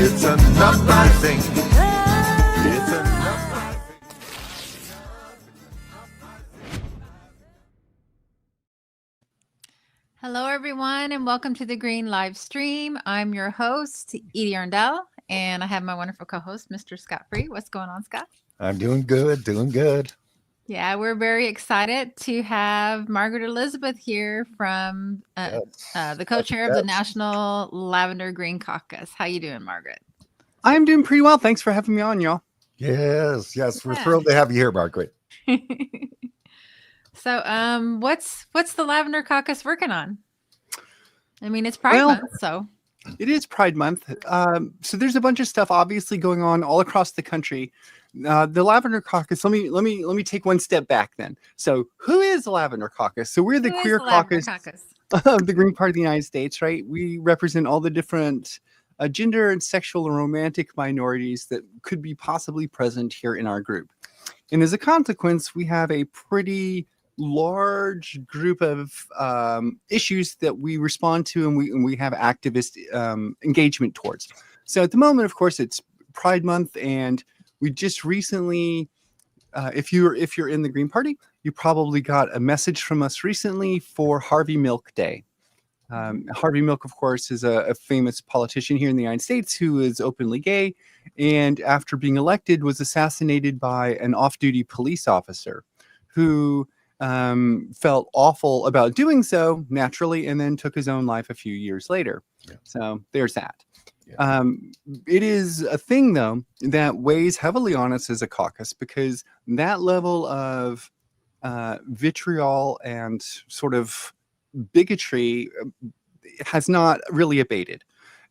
It's an uprising. It's an uprising. Hello, everyone, and welcome to the Green Live Stream. I'm your host, Edie Arndell, and I have my wonderful co-host, Mr. Scott Free. What's going on, Scott? I'm doing good, doing good. Yeah, we're very excited to have Margaret Elisabeth here from the co-chair of the National Lavender Green Caucus. How you doing, Margaret? I'm doing pretty well. Thanks for having me on, y'all. Yes, we're thrilled to have you here, Margaret. So, what's the Lavender Caucus working on? I mean, it's Pride Month, so. It is Pride Month. So there's a bunch of stuff obviously going on all across the country. The Lavender Caucus, let me take one step back then. So who is the Lavender Caucus? So we're the queer caucus of the Green Party of the United States, right? We represent all the different gender and sexual and romantic minorities that could be possibly present here in our group. And as a consequence, we have a pretty large group of issues that we respond to and we have activist engagement towards. So at the moment, of course, it's Pride Month, and we just recently, if you're in the Green Party, you probably got a message from us recently for Harvey Milk Day. Harvey Milk, of course, is a famous politician here in the United States who is openly gay, and after being elected was assassinated by an off-duty police officer who felt awful about doing so naturally, and then took his own life a few years later. Yeah. So there's that. Yeah. It is a thing, though, that weighs heavily on us as a caucus, because that level of vitriol and sort of bigotry has not really abated.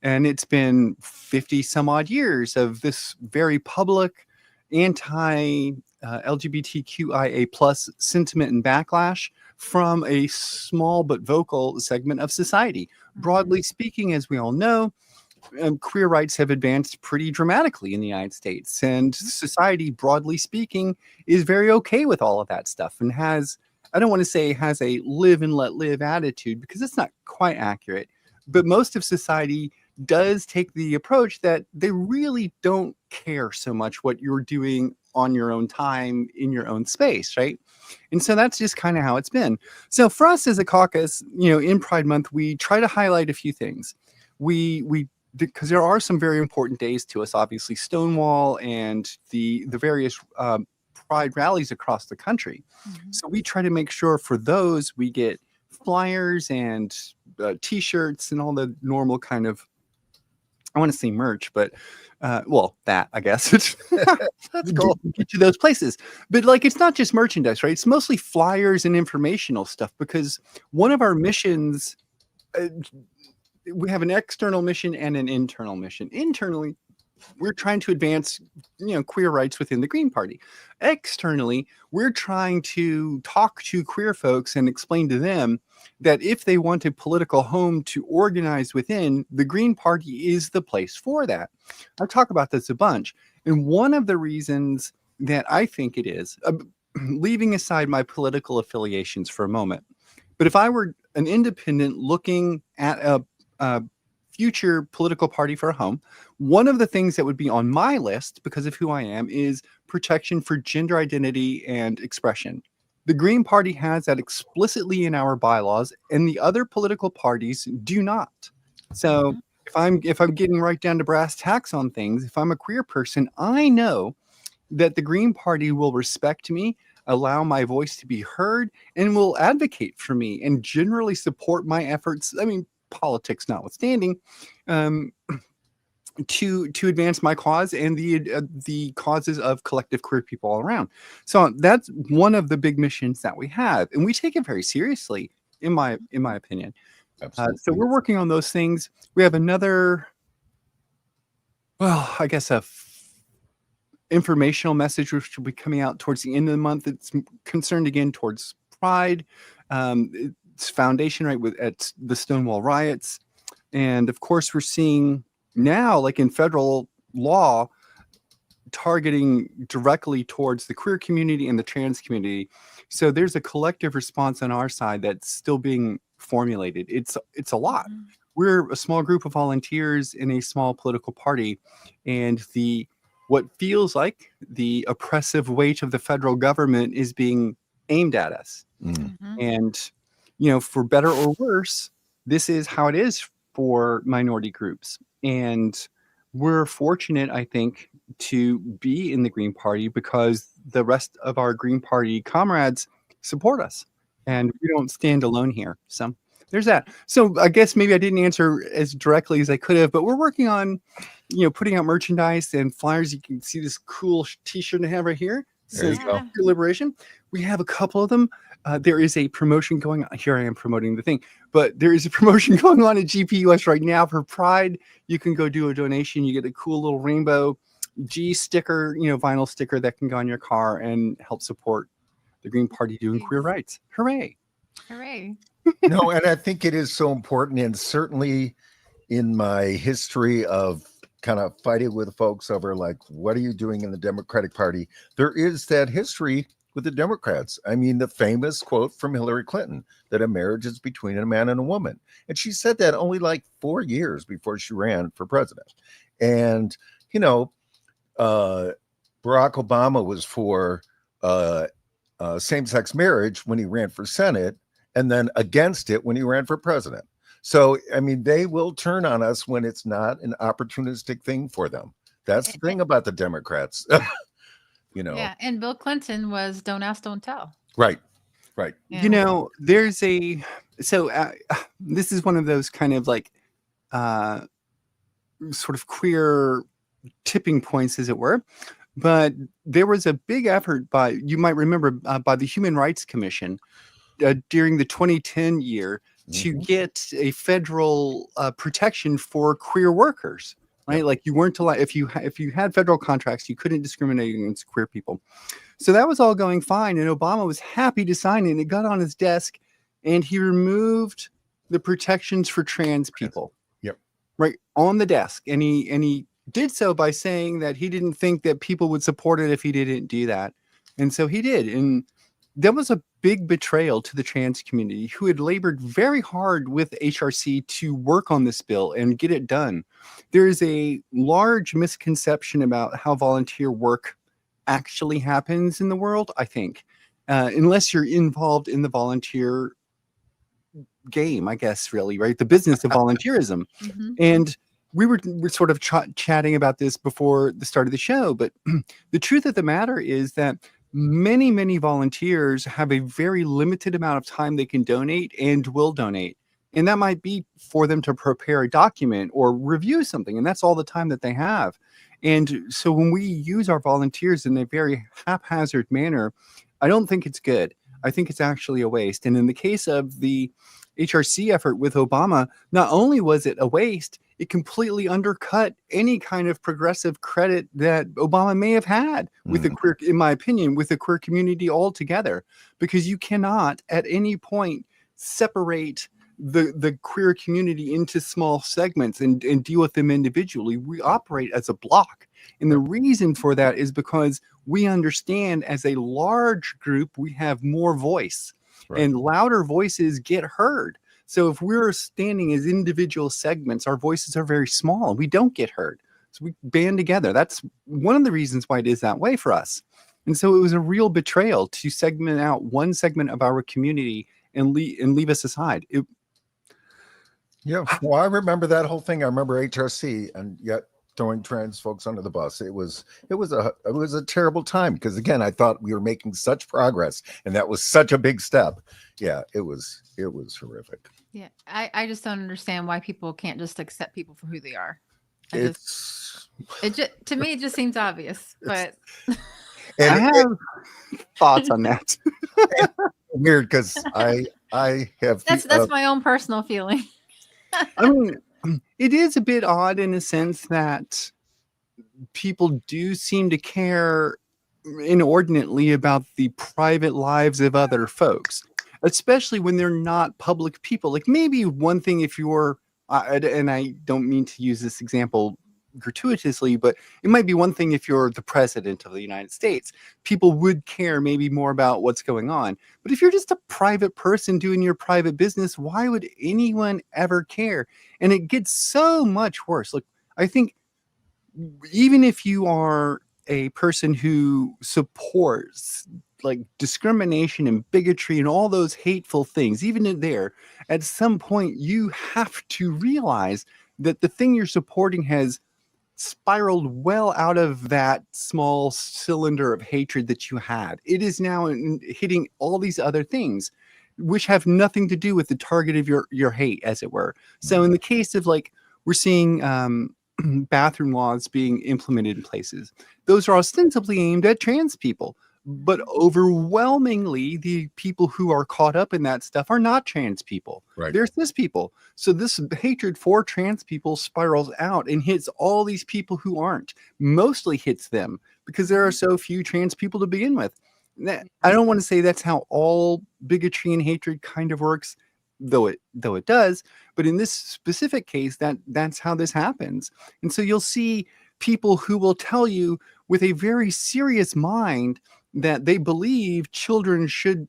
And it's been 50 some odd years of this very public anti-LGBTQIA plus sentiment and backlash from a small but vocal segment of society. Broadly speaking, as we all know, queer rights have advanced pretty dramatically in the United States, and society, broadly speaking, is very okay with all of that stuff and has, I don't want to say has a live and let live attitude, because it's not quite accurate, but most of society does take the approach that they really don't care so much what you're doing on your own time in your own space, right? And so that's just kind of how it's been. So for us as a caucus, in Pride Month, we try to highlight a few things. Because there are some very important days to us, obviously Stonewall and the various Pride rallies across the country. Mm-hmm. So we try to make sure for those we get flyers and T-shirts and all the normal kind of, I want to say merch, but that, I guess. That's cool. Get to those places. But it's not just merchandise, right? It's mostly flyers and informational stuff, because one of our missions, we have an external mission and an internal mission. Internally, we're trying to advance, queer rights within the Green Party. Externally, we're trying to talk to queer folks and explain to them that if they want a political home to organize within, the Green Party is the place for that. I talk about this a bunch. And one of the reasons that I think it is, leaving aside my political affiliations for a moment, but if I were an independent looking at a future political party for a home, one of the things that would be on my list, because of who I am, is protection for gender identity and expression. The Green Party has that explicitly in our bylaws, and the other political parties do not. So if I'm getting right down to brass tacks on things, if I'm a queer person, I know that the Green Party will respect me, allow my voice to be heard, and will advocate for me and generally support my efforts. I mean, politics notwithstanding, to advance my cause and the causes of collective queer people all around. So that's one of the big missions that we have, and we take it very seriously, in my opinion. So we're working on those things. We have another, I guess informational message which will be coming out towards the end of the month. It's concerned again towards Pride. It's foundation at the Stonewall riots, and of course we're seeing now, in federal law, targeting directly towards the queer community and the trans community. So there's a collective response on our side that's still being formulated. It's a lot. we're a small group of volunteers in a small political party, and what feels like the oppressive weight of the federal government is being aimed at us. Mm. And, for better or worse, this is how it is for minority groups. And we're fortunate, I think, to be in the Green Party because the rest of our Green Party comrades support us. And we don't stand alone here. So there's that. So I guess maybe I didn't answer as directly as I could have, but we're working on, putting out merchandise and flyers. You can see this cool t-shirt I have right here. There you Says go. Pure Liberation. We have a couple of them. There is a promotion going on. Here I am promoting the thing, but there is a promotion going on at GPUS right now for Pride. You can go do a donation. You get a cool little rainbow G sticker, vinyl sticker that can go on your car and help support the Green Party doing queer rights. Hooray. Hooray. No, and I think it is so important. And certainly in my history of kind of fighting with folks over like, what are you doing in the Democratic Party? There is that history with the Democrats. I mean, the famous quote from Hillary Clinton that a marriage is between a man and a woman. And she said that only like 4 years before she ran for president. And, Barack Obama was for same-sex marriage when he ran for Senate, and then against it when he ran for president. So, I mean, they will turn on us when it's not an opportunistic thing for them. That's the thing about the Democrats. Yeah, and Bill Clinton was don't ask, don't tell. Right. Yeah. There's this is one of those kind of like sort of queer tipping points, as it were. But there was a big effort you might remember, by the Human Rights Commission during the 2010 year to get a federal protection for queer workers, right? Like you weren't allowed, if you had federal contracts, you couldn't discriminate against queer people. So that was all going fine. And Obama was happy to sign it. And it got on his desk and he removed the protections for trans people. Yep. Right on the desk. And he did so by saying that he didn't think that people would support it if he didn't do that. And so he did. And that was a big betrayal to the trans community, who had labored very hard with HRC to work on this bill and get it done. There is a large misconception about how volunteer work actually happens in the world, I think, unless you're involved in the volunteer game, I guess, really, right? The business of volunteerism. And we're sort of chatting about this before the start of the show, but the truth of the matter is that many volunteers have a very limited amount of time they can donate and will donate. And that might be for them to prepare a document or review something. And that's all the time that they have. And so when we use our volunteers in a very haphazard manner, I don't think it's good. I think it's actually a waste. And in the case of the HRC effort with Obama, not only was it a waste, it completely undercut any kind of progressive credit that Obama may have had with the queer, in my opinion, with the queer community altogether, because you cannot at any point separate the queer community into small segments and deal with them individually. We operate as a block. And the reason for that is because we understand as a large group, we have more voice. Right. And louder voices get heard. So if we're standing as individual segments, our voices are very small and we don't get heard. So we band together. That's one of the reasons why it is that way for us. And so it was a real betrayal to segment out one segment of our community and leave us aside. Yeah. Well, I remember that whole thing. I remember HRC and yet throwing trans folks under the bus. It was a terrible time because, again, I thought we were making such progress and that was such a big step. Yeah, it was horrific. Yeah, I just don't understand why people can't just accept people for who they are. To me, it just seems obvious, but and I have thoughts on that. Weird because I have that's my own personal feeling. I mean, it is a bit odd in a sense that people do seem to care inordinately about the private lives of other folks, especially when they're not public people. Like maybe one thing if you're, and I don't mean to use this example gratuitously, but it might be one thing if you're the president of the United States. People would care maybe more about what's going on. But if you're just a private person doing your private business, why would anyone ever care? And it gets so much worse. Look, I think even if you are a person who supports like discrimination and bigotry and all those hateful things, even in there, at some point you have to realize that the thing you're supporting has spiraled well out of that small cylinder of hatred that you had. It is now hitting all these other things, which have nothing to do with the target of your hate, as it were. So in the case of like, we're seeing bathroom laws being implemented in places, those are ostensibly aimed at trans people. But overwhelmingly, the people who are caught up in that stuff are not trans people. Right. They're cis people. So this hatred for trans people spirals out and hits all these people who aren't. Mostly hits them because there are so few trans people to begin with. I don't want to say that's how all bigotry and hatred kind of works, though it does. But in this specific case, that's how this happens. And so you'll see people who will tell you with a very serious mind that they believe children should,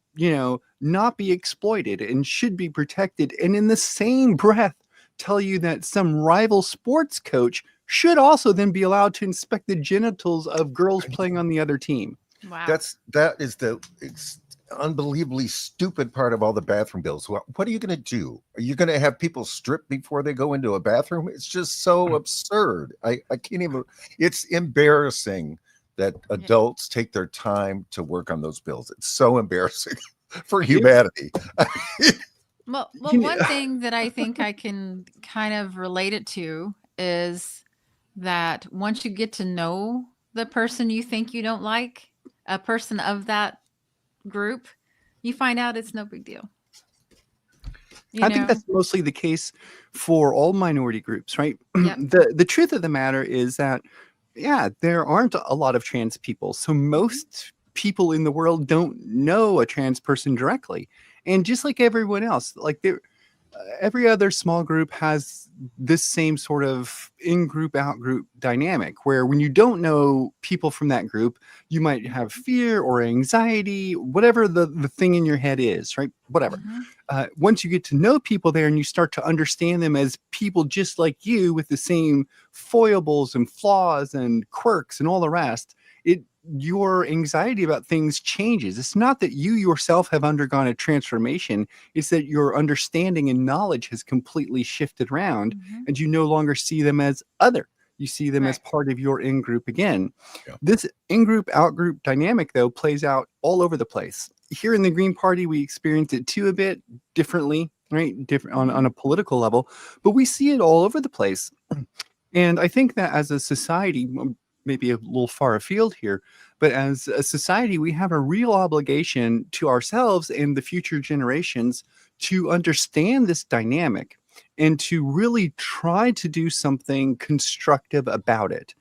not be exploited and should be protected. And in the same breath, tell you that some rival sports coach should also then be allowed to inspect the genitals of girls playing on the other team. Wow. That is the unbelievably stupid part of all the bathroom bills. What are you going to do? Are you going to have people strip before they go into a bathroom? It's just so absurd. I can't even. It's embarrassing that adults take their time to work on those bills. It's so embarrassing for humanity. Well, one thing that I think I can kind of relate it to is that once you get to know the person you think you don't like, a person of that group, you find out it's no big deal. I think that's mostly the case for all minority groups, right? Yep. The truth of the matter is that, there aren't a lot of trans people. So most people in the world don't know a trans person directly. And just like everyone else, like every other small group has this same sort of in-group, out-group dynamic where when you don't know people from that group, you might have fear or anxiety, whatever the thing in your head is, right? Whatever. Once you get to know people there and you start to understand them as people just like you with the same foibles and flaws and quirks and all the rest, your anxiety about things changes. It's not that you yourself have undergone a transformation. It's that your understanding and knowledge has completely shifted around and you no longer see them as other. You see them as part of your in-group again. Yeah. This in-group, out-group dynamic, though, plays out all over the place. Here in the Green Party, we experience it too a bit differently, right? Different on a political level, but we see it all over the place. And I think that as a society, maybe a little far afield here, but as a society, we have a real obligation to ourselves and the future generations to understand this dynamic and to really try to do something constructive about it.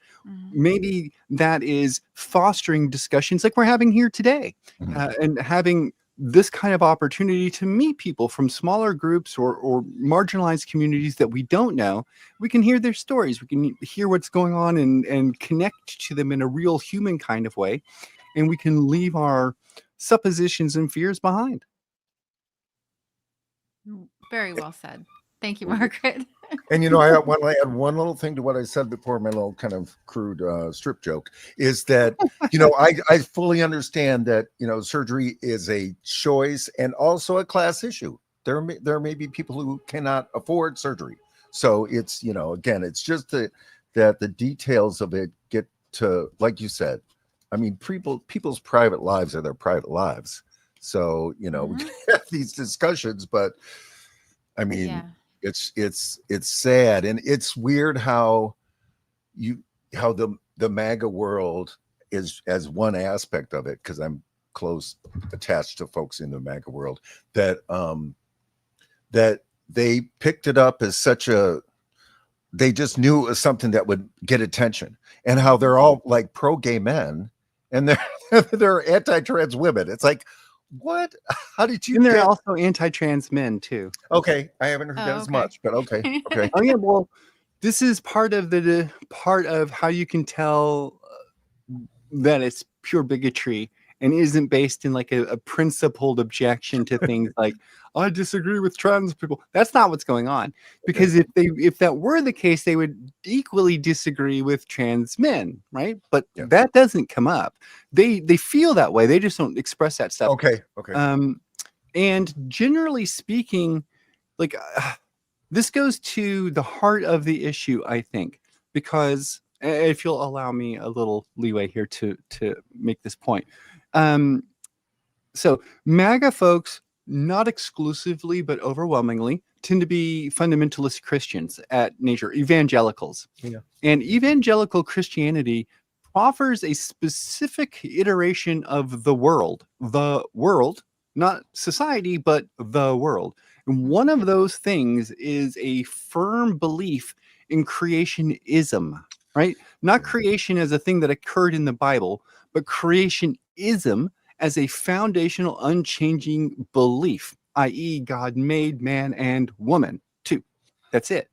Maybe that is fostering discussions like we're having here today, and having this kind of opportunity to meet people from smaller groups or marginalized communities that we don't know. We can hear their stories. We can hear what's going on and connect to them in a real human kind of way. And we can leave our suppositions and fears behind. Very well said. Thank you, Margaret. And I want to add one little thing to what I said before, my little kind of crude strip joke, is that, I fully understand that, surgery is a choice and also a class issue. There may be people who cannot afford surgery. So it's, again, it's just that the details of it get to, like you said, I mean, people's private lives are their private lives. So, we can have these discussions, but I mean, it's sad, and it's weird how the MAGA world is as one aspect of it, because I'm close attached to folks in the MAGA world, that they picked it up as they just knew it was something that would get attention, and how they're all like pro gay men and they're anti-trans women. It's like, what? How did you? And they're also anti-trans men too. Okay, I haven't heard that as much, but okay. Oh yeah, well, this is part of how you can tell that it's pure bigotry and isn't based in like a principled objection to things like I disagree with trans people. That's not what's going on. Because if that were the case, they would equally disagree with trans men, right? But that doesn't come up. They feel that way. They just don't express that stuff. Okay. And generally speaking, like this goes to the heart of the issue, I think, because if you'll allow me a little leeway here to make this point. So MAGA folks, not exclusively, but overwhelmingly, tend to be fundamentalist Christians at nature, evangelicals. Yeah. And evangelical Christianity offers a specific iteration of the world, not society, but the world. And one of those things is a firm belief in creationism, right? Not creation as a thing that occurred in the Bible, but creationism as a foundational, unchanging belief, i.e., God made man and woman too. That's it.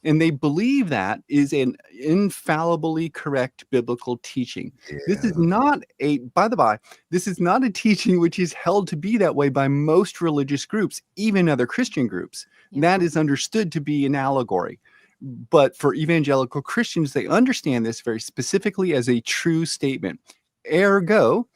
And they believe that is an infallibly correct biblical teaching. Yeah. This is not by the by, this is not a teaching which is held to be that way by most religious groups, even other Christian groups. That is understood to be an allegory. But for evangelical Christians, they understand this very specifically as a true statement. Ergo,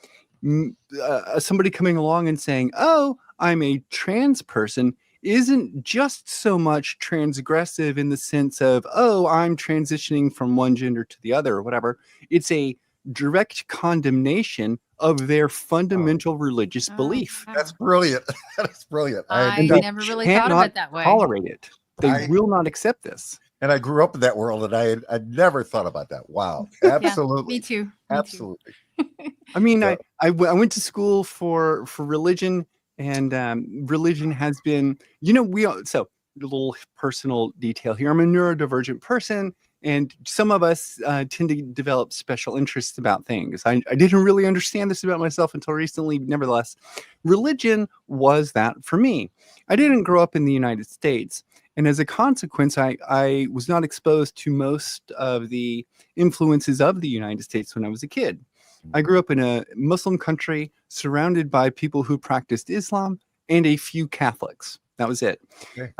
somebody coming along and saying, oh, I'm a trans person, isn't just so much transgressive in the sense of, oh, I'm transitioning from one gender to the other or whatever. It's a direct condemnation of their fundamental religious belief. Wow. That's brilliant. That's brilliant. I never really thought of it that way. Tolerate it. They will not accept this. And I grew up in that world, and I'd never thought about that. Wow, absolutely. Me too. Absolutely. I mean, I went to school for religion. And religion has been, so a little personal detail here. I'm a neurodivergent person, and some of us tend to develop special interests about things. I didn't really understand this about myself until recently. Nevertheless, religion was that for me. I didn't grow up in the United States. And as a consequence, I was not exposed to most of the influences of the United States when I was a kid. I grew up in a Muslim country surrounded by people who practiced Islam and a few Catholics. That was it. Okay.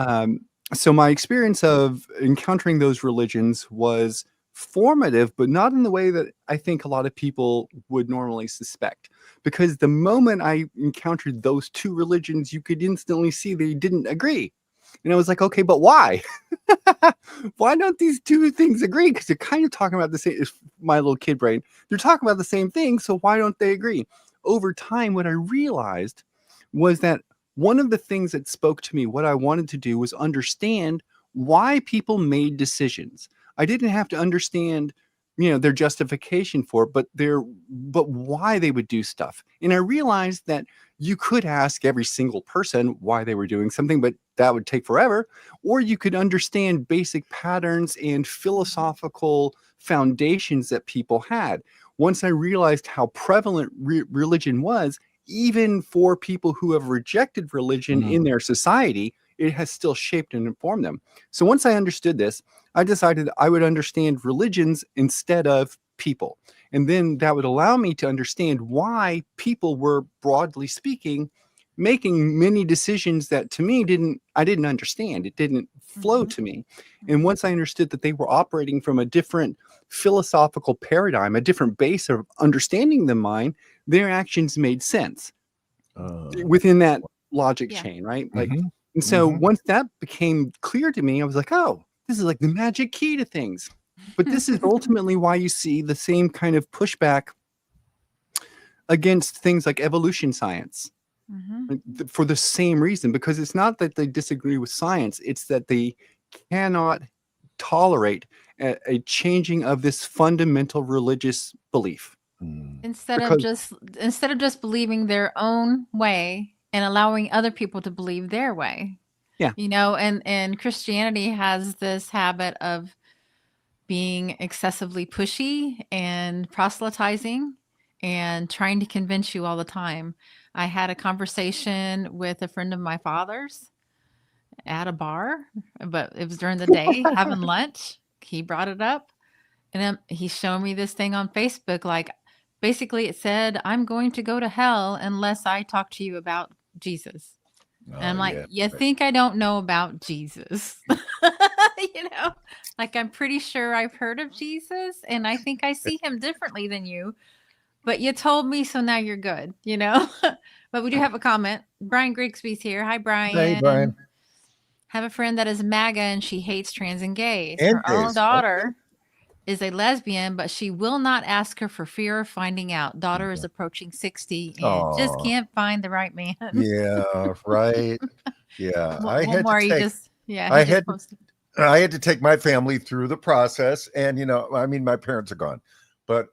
So my experience of encountering those religions was formative, but not in the way that I think a lot of people would normally suspect. Because the moment I encountered those two religions, you could instantly see they didn't agree. And I was like, okay, but why? Why don't these two things agree? Because they're kind of talking about the same, my little kid brain. They're talking about the same thing. So why don't they agree? Over time, what I realized was that one of the things that spoke to me, what I wanted to do was understand why people made decisions. I didn't have to understand, their justification for it, but why they would do stuff. And I realized that you could ask every single person why they were doing something, but that would take forever. Or you could understand basic patterns and philosophical foundations that people had. Once I realized how prevalent religion was, even for people who have rejected religion in their society, it has still shaped and informed them. So once I understood this, I decided I would understand religions instead of people. And then that would allow me to understand why people were, broadly speaking, making many decisions that to me I didn't understand. It didn't flow to me. And once I understood that they were operating from a different philosophical paradigm, a different base of understanding than mine, their actions made sense within that logic chain, right? Like, and so once that became clear to me, I was like, oh, this is like the magic key to things. But this is ultimately why you see the same kind of pushback against things like evolution science. For the same reason, because it's not that they disagree with science, it's that they cannot tolerate a changing of this fundamental religious belief. Instead of just believing their own way and allowing other people to believe their way. Yeah. And Christianity has this habit of being excessively pushy and proselytizing and trying to convince you all the time. I had a conversation with a friend of my father's at a bar, but it was during the day having lunch. he brought it up, and then he's showing me this thing on Facebook. Like, basically, it said, "I'm going to go to hell unless I talk to you about Jesus." And I'm like, yeah. "You think I don't know about Jesus?" Like, I'm pretty sure I've heard of Jesus, and I think I see him differently than you. But you told me, so now you're good, But we do have a comment. Brian Grigsby's here. Hi, Hey, Brian. Brian. Have a friend that is MAGA and she hates trans and gays. And Her own gays. daughter is a lesbian, but she will not ask her for fear of finding out. Daughter is approaching 60 and just Aw. can't find the right man. Yeah, right. Yeah. What more you just, yeah, I he just had posted. I had to take my family through the process, and I mean, my parents are gone, but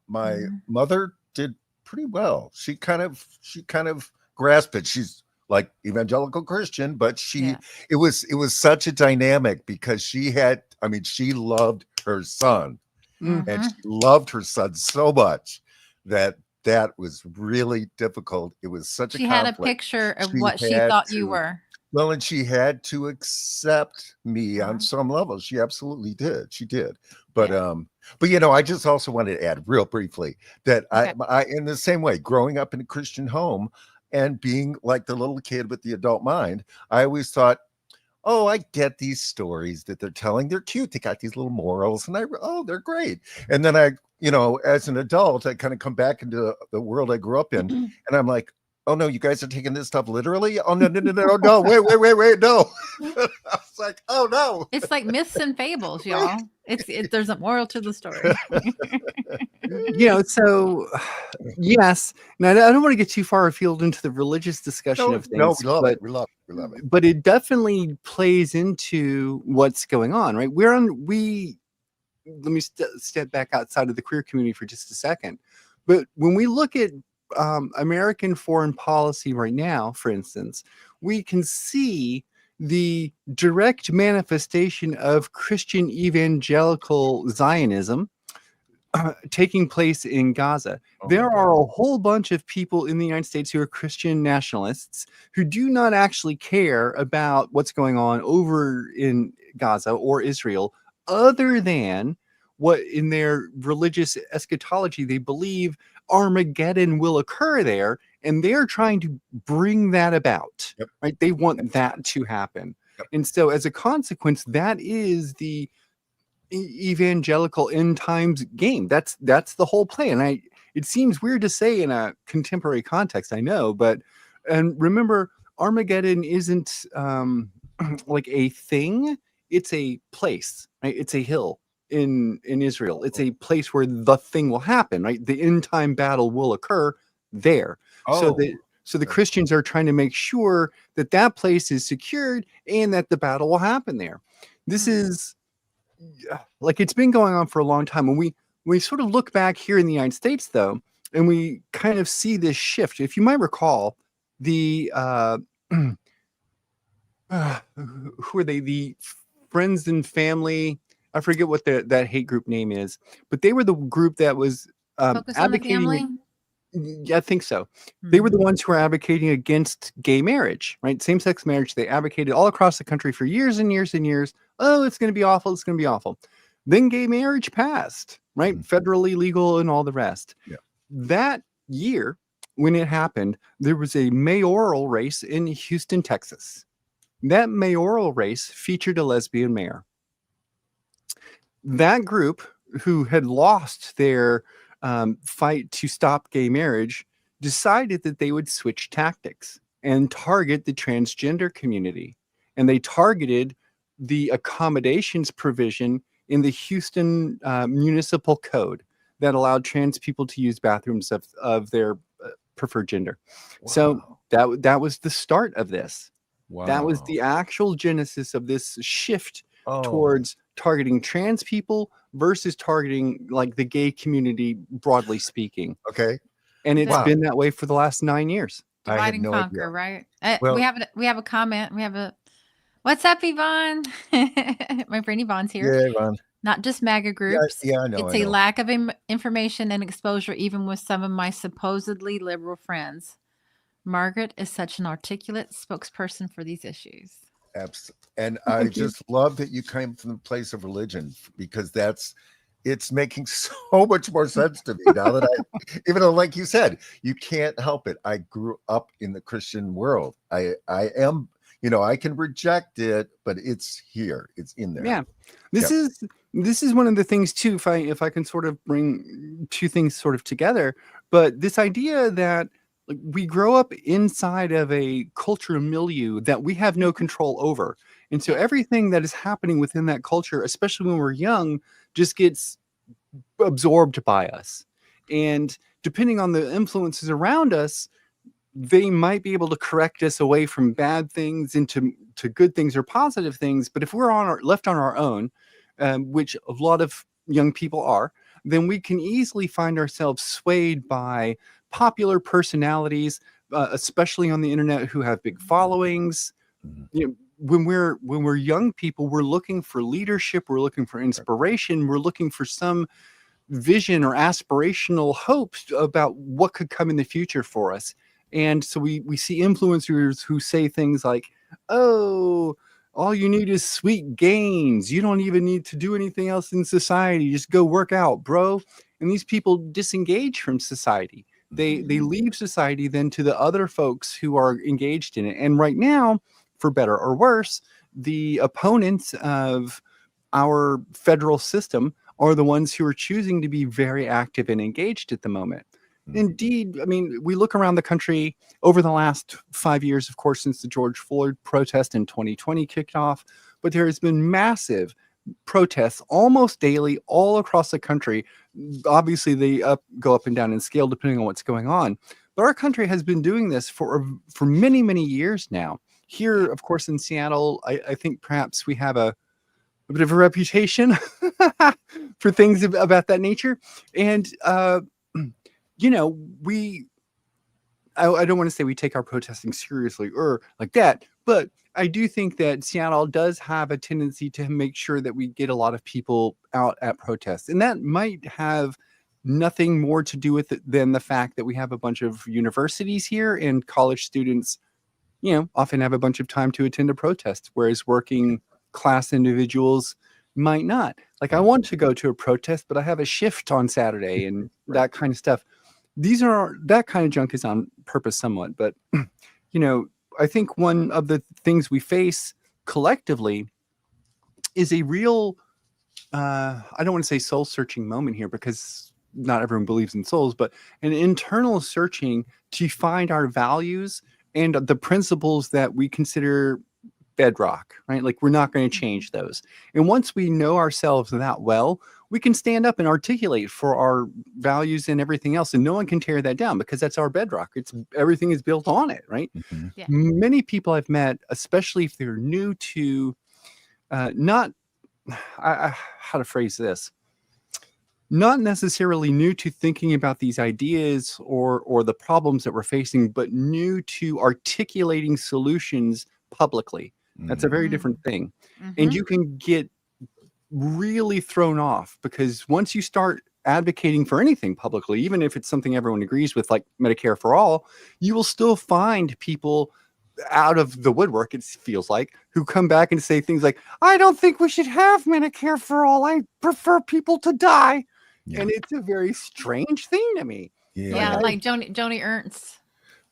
my Mhm. mother did pretty well. She kind of grasped it. She's like evangelical Christian, but Yeah. it was such a dynamic because she loved her son, and Mhm. she loved her son so much that was really difficult. It was such a She had a conflict. picture of She what she had thought you to- were. Well, and she had to accept me on Uh-huh. some level. She absolutely did. She did. But Yeah. I just also wanted to add real briefly that Okay. I in the same way, growing up in a Christian home and being like the little kid with the adult mind, I always thought, oh, I get these stories that they're telling. They're cute. They got these little morals, and they're great. And then as an adult, I kind of come back into the world I grew up in, and I'm like, oh no, you guys are taking this stuff literally? Oh no, wait, no. I was like, oh no. It's like myths and fables, y'all. There's a moral to the story. So yes, now I don't want to get too far afield into the religious discussion of No, things, we love but it. We love it. but it definitely plays into what's going on, right? Let me step back outside of the queer community for just a second. But when we look at American foreign policy right now, for instance, we can see the direct manifestation of Christian evangelical Zionism taking place in Gaza. Oh, There my are God. a whole bunch of people in the United States who are Christian nationalists who do not actually care about what's going on over in Gaza or Israel, other than what in their religious eschatology they believe Armageddon will occur there, and they're trying to bring that about. Yep. Right? They want that to happen. Yep. And so as a consequence, that is the evangelical end times game. That's the whole plan. It seems weird to say in a contemporary context, I know, and remember, Armageddon isn't like a thing, it's a place, right? It's a hill in Israel. It's a place where the thing will happen, right? The end time battle will occur there. So the Christians are trying to make sure that that place is secured and that the battle will happen there. This is like, it's been going on for a long time. When we sort of look back here in the United States, though, and we kind of see this shift. If you might recall, the who are they? The Friends and Family. I forget what that hate group name is, but they were the group that was Focus on the family. Yeah, I think so. They were the ones who were advocating against gay marriage, right? Same-sex marriage. They advocated all across the country for years and years and years. Oh, it's going to be awful. It's going to be awful. Then gay marriage passed, right? Federally legal and all the rest. Yeah. That year, when it happened, there was a mayoral race in Houston, Texas. That mayoral race featured a lesbian mayor. That group, who had lost their fight to stop gay marriage, decided that they would switch tactics and target the transgender community. And they targeted the accommodations provision in the Houston municipal code that allowed trans people to use bathrooms of their preferred gender. Wow. So that was the start of this. Wow. That was the actual genesis of this shift Oh. towards targeting trans people versus targeting like the gay community, broadly speaking. Okay. And it's Wow. been that way for the last 9 years. I had Divide and no conquer, idea. right? Well- we have a comment. What's up, Yvonne? My friend Yvonne's here. Yeah, Ron. Not just MAGA groups. Yeah, I know. It's a lack of information and exposure, even with some of my supposedly liberal friends. Margaret is such an articulate spokesperson for these issues. And Well, I thank you. just love that you came from the place of religion, because it's making so much more sense to me now that even though, like you said, you can't help it. I grew up in the Christian world. I am, I can reject it, but it's here, it's in there. Yeah, this is one of the things too. If I can sort of bring two things sort of together, but this idea that like, we grow up inside of a cultural milieu that we have no control over, and so everything that is happening within that culture, especially when we're young, just gets absorbed by us. And depending on the influences around us, they might be able to correct us away from bad things into good things or positive things. But if we're left on our own, which a lot of young people are, then we can easily find ourselves swayed by popular personalities, especially on the internet, who have big followings. When we're young people, we're looking for leadership, we're looking for inspiration, we're looking for some vision or aspirational hopes about what could come in the future for us. And so we see influencers who say things like, oh, all you need is sweet gains. You don't even need to do anything else in society. Just go work out, bro. And these people disengage from society. They leave society then to the other folks who are engaged in it. And right now, for better or worse, the opponents of our federal system are the ones who are choosing to be very active and engaged at the moment. Indeed, I mean, we look around the country over the last 5 years, of course, since the George Floyd protest in 2020 kicked off, but there has been massive protests almost daily all across the country. Obviously, they go up and down in scale depending on what's going on. But our country has been doing this for many, many years now. Here, of course, in Seattle, I think perhaps we have a bit of a reputation for things about that nature. And, I don't want to say we take our protesting seriously or like that, but I do think that Seattle does have a tendency to make sure that we get a lot of people out at protests. And that might have nothing more to do with it than the fact that we have a bunch of universities here and college students, often have a bunch of time to attend a protest, whereas working class individuals might not. Like, I want to go to a protest, but I have a shift on Saturday and that kind of stuff. That kind of junk is on purpose somewhat, but I think one of the things we face collectively is a real, I don't want to say soul searching moment here because not everyone believes in souls, but an internal searching to find our values and the principles that we consider bedrock, right? Like, we're not going to change those. And once we know ourselves that well, we can stand up and articulate for our values and everything else. And no one can tear that down because that's our bedrock. Everything is built on it, right? Yeah. Many people I've met, especially if they're new to how to phrase this, not necessarily new to thinking about these ideas or the problems that we're facing, but new to articulating solutions publicly. That's a very different thing. And you can get really thrown off because once you start advocating for anything publicly, even if it's something everyone agrees with, like Medicare for all, you will still find people out of the woodwork, it feels like, who come back and say things like, I don't think we should have Medicare for all. I prefer people to die. Yeah. And it's a very strange thing to me. Yeah, like Joni Ernst.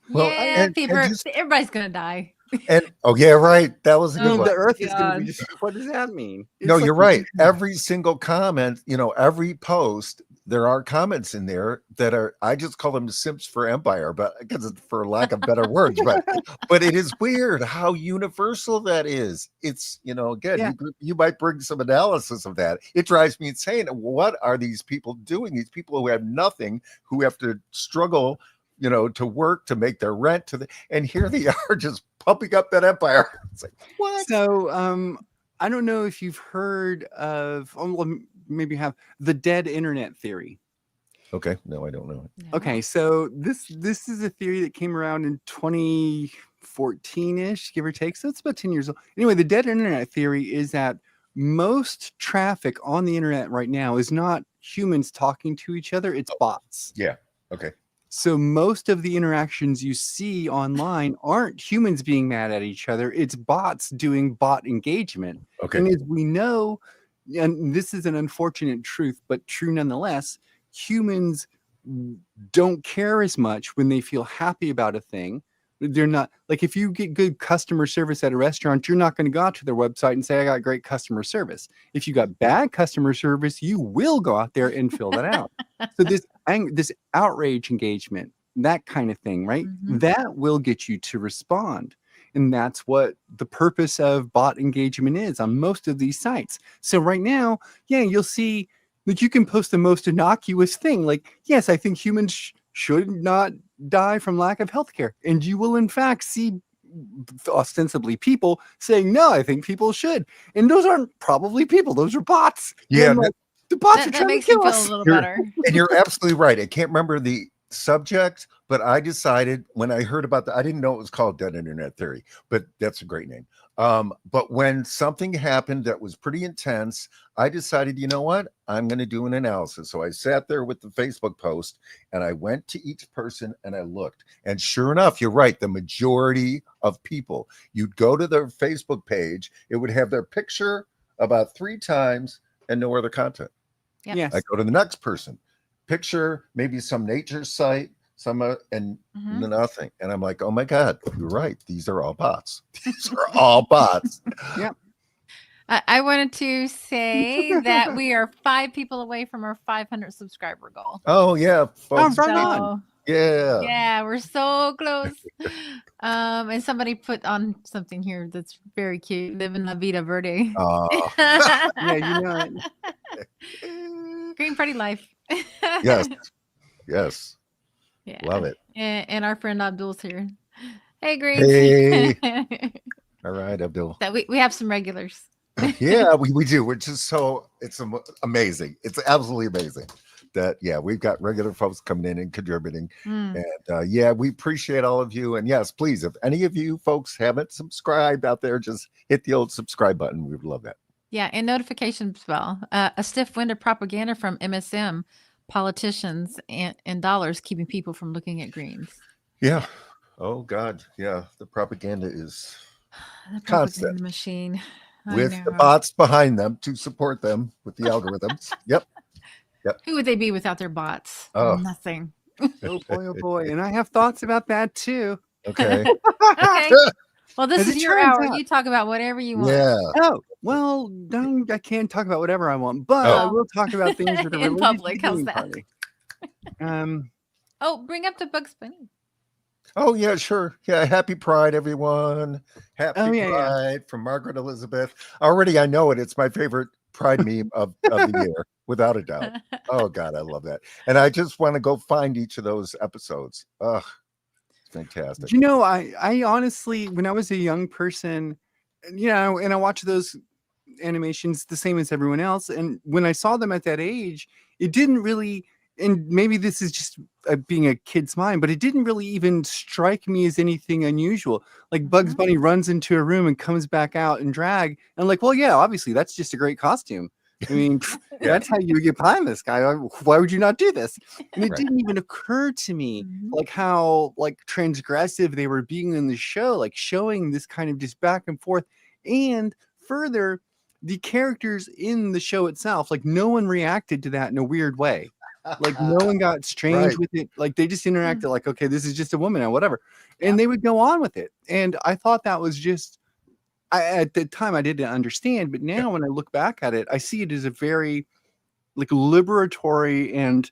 Well, everybody's gonna die. And right, that was a good one. The earth is going to be just, what does that mean? No, you're right. Every single comment, every post, there are comments in there that are, I just call them simps for empire, but because for lack of better words, but it is weird how universal that is. It's, again, you might bring some analysis of that. It drives me insane. What are these people doing? These people who have nothing, who have to struggle, to work, to make their rent, and here they are just pumping up that empire. It's like, what? So, I don't know if you've heard of, maybe you have, the dead internet theory. Okay. No, I don't know. Okay. So this is a theory that came around in 2014-ish, give or take. So it's about 10 years old. Anyway, the dead internet theory is that most traffic on the internet right now is not humans talking to each other. It's bots. Yeah. Okay. So most of the interactions you see online aren't humans being mad at each other. It's bots doing bot engagement. Okay. And as we know, and this is an unfortunate truth, but true nonetheless, humans don't care as much when they feel happy about a thing. They're not like, if you get good customer service at a restaurant, you're not going to go out to their website and say, I got great customer service. If you got bad customer service, you will go out there and fill that out. So this outrage engagement, that kind of thing, right? Mhm. That will get you to respond. And that's what the purpose of bot engagement is on most of these sites. So right now, yeah, you'll see that you can post the most innocuous thing. Like, yes, I think humans should not die from lack of healthcare. And you will in fact see ostensibly people saying, no, I think people should. And those aren't probably people. Those are bots. Yeah, And, like, the bots are That trying makes to me kill feel a us. little You're- better. And you're absolutely right. I can't remember the subject, but I decided when I heard about that, I didn't know it was called Dead Internet Theory, but that's a great name. But when something happened that was pretty intense, I decided, you know what? I'm going to do an analysis. So I sat there with the Facebook post and I went to each person and I looked. And sure enough, you're right. The majority of people, you'd go to their Facebook page, it would have their picture about 3 times and no other content. Yep. Yes. I go to the next person, picture, maybe some nature site, some and Mhm. nothing. And I'm like, oh my God, you're right. These are all bots. These are all bots. I wanted to say that we are 5 people away from our 500 subscriber goal. Oh yeah, folks. right on. Yeah. Yeah, we're so close. And somebody put on something here that's very cute. Live in La Vida Verde. Yeah, you know it. Green Party Life. Yes. Yes. Yeah. Love it. And our friend Abdul's here. Hey, Green. Hey. All right, Abdul. That we have some regulars. Yeah, we do, which is so it's amazing. It's absolutely amazing that we've got regular folks coming in and contributing. Mm. And we appreciate all of you. And yes, please, if any of you folks haven't subscribed out there, just hit the old subscribe button. We would love that. Yeah, and notifications bell. A stiff wind of propaganda from MSM, politicians, and dollars keeping people from looking at greens. Yeah. Oh God. Yeah. The propaganda is The Constant. propaganda machine. I with the know. bots behind them to support them with the algorithms. Yep. Who would they be without their bots? Oh. Nothing. Oh boy, oh boy. And I have thoughts about that too. Okay. Okay. Well, this As is it your turns hour. out- You talk about whatever you want. Yeah. Oh, well, I can't talk about whatever I want, but I Oh. will talk about things that are In related public, to the how's Green that? Party. Oh, bring up the Bugs Bunny. Oh yeah, sure. Yeah. Happy Pride, everyone. Happy Oh, yeah, yeah. Pride from Margaret Elisabeth. Already I know it. It's my favorite Pride meme of the year, without a doubt. Oh God, I love that. And I just want to go find each of those episodes. Ugh. It's fantastic. You know, I honestly, when I was a young person, and I watched those animations the same as everyone else. And when I saw them at that age, it didn't really, and maybe this is just being a kid's mind, but it didn't really even strike me as anything unusual. Like Bugs Mhm. Bunny runs into a room and comes back out in drag. And I'm like, well, yeah, obviously that's just a great costume. I mean, that's how you get behind this guy. Why would you not do this? And it Right. didn't even occur to me Mhm. like how transgressive they were being in the show, like showing this kind of just back and forth. And further, the characters in the show itself, like no one reacted to that in a weird way. Like no one got strange Right. with it. Like they just interacted like, okay, this is just a woman or whatever. And they would go on with it. And I thought that was just, at the time I didn't understand, but now when I look back at it, I see it as a very liberatory and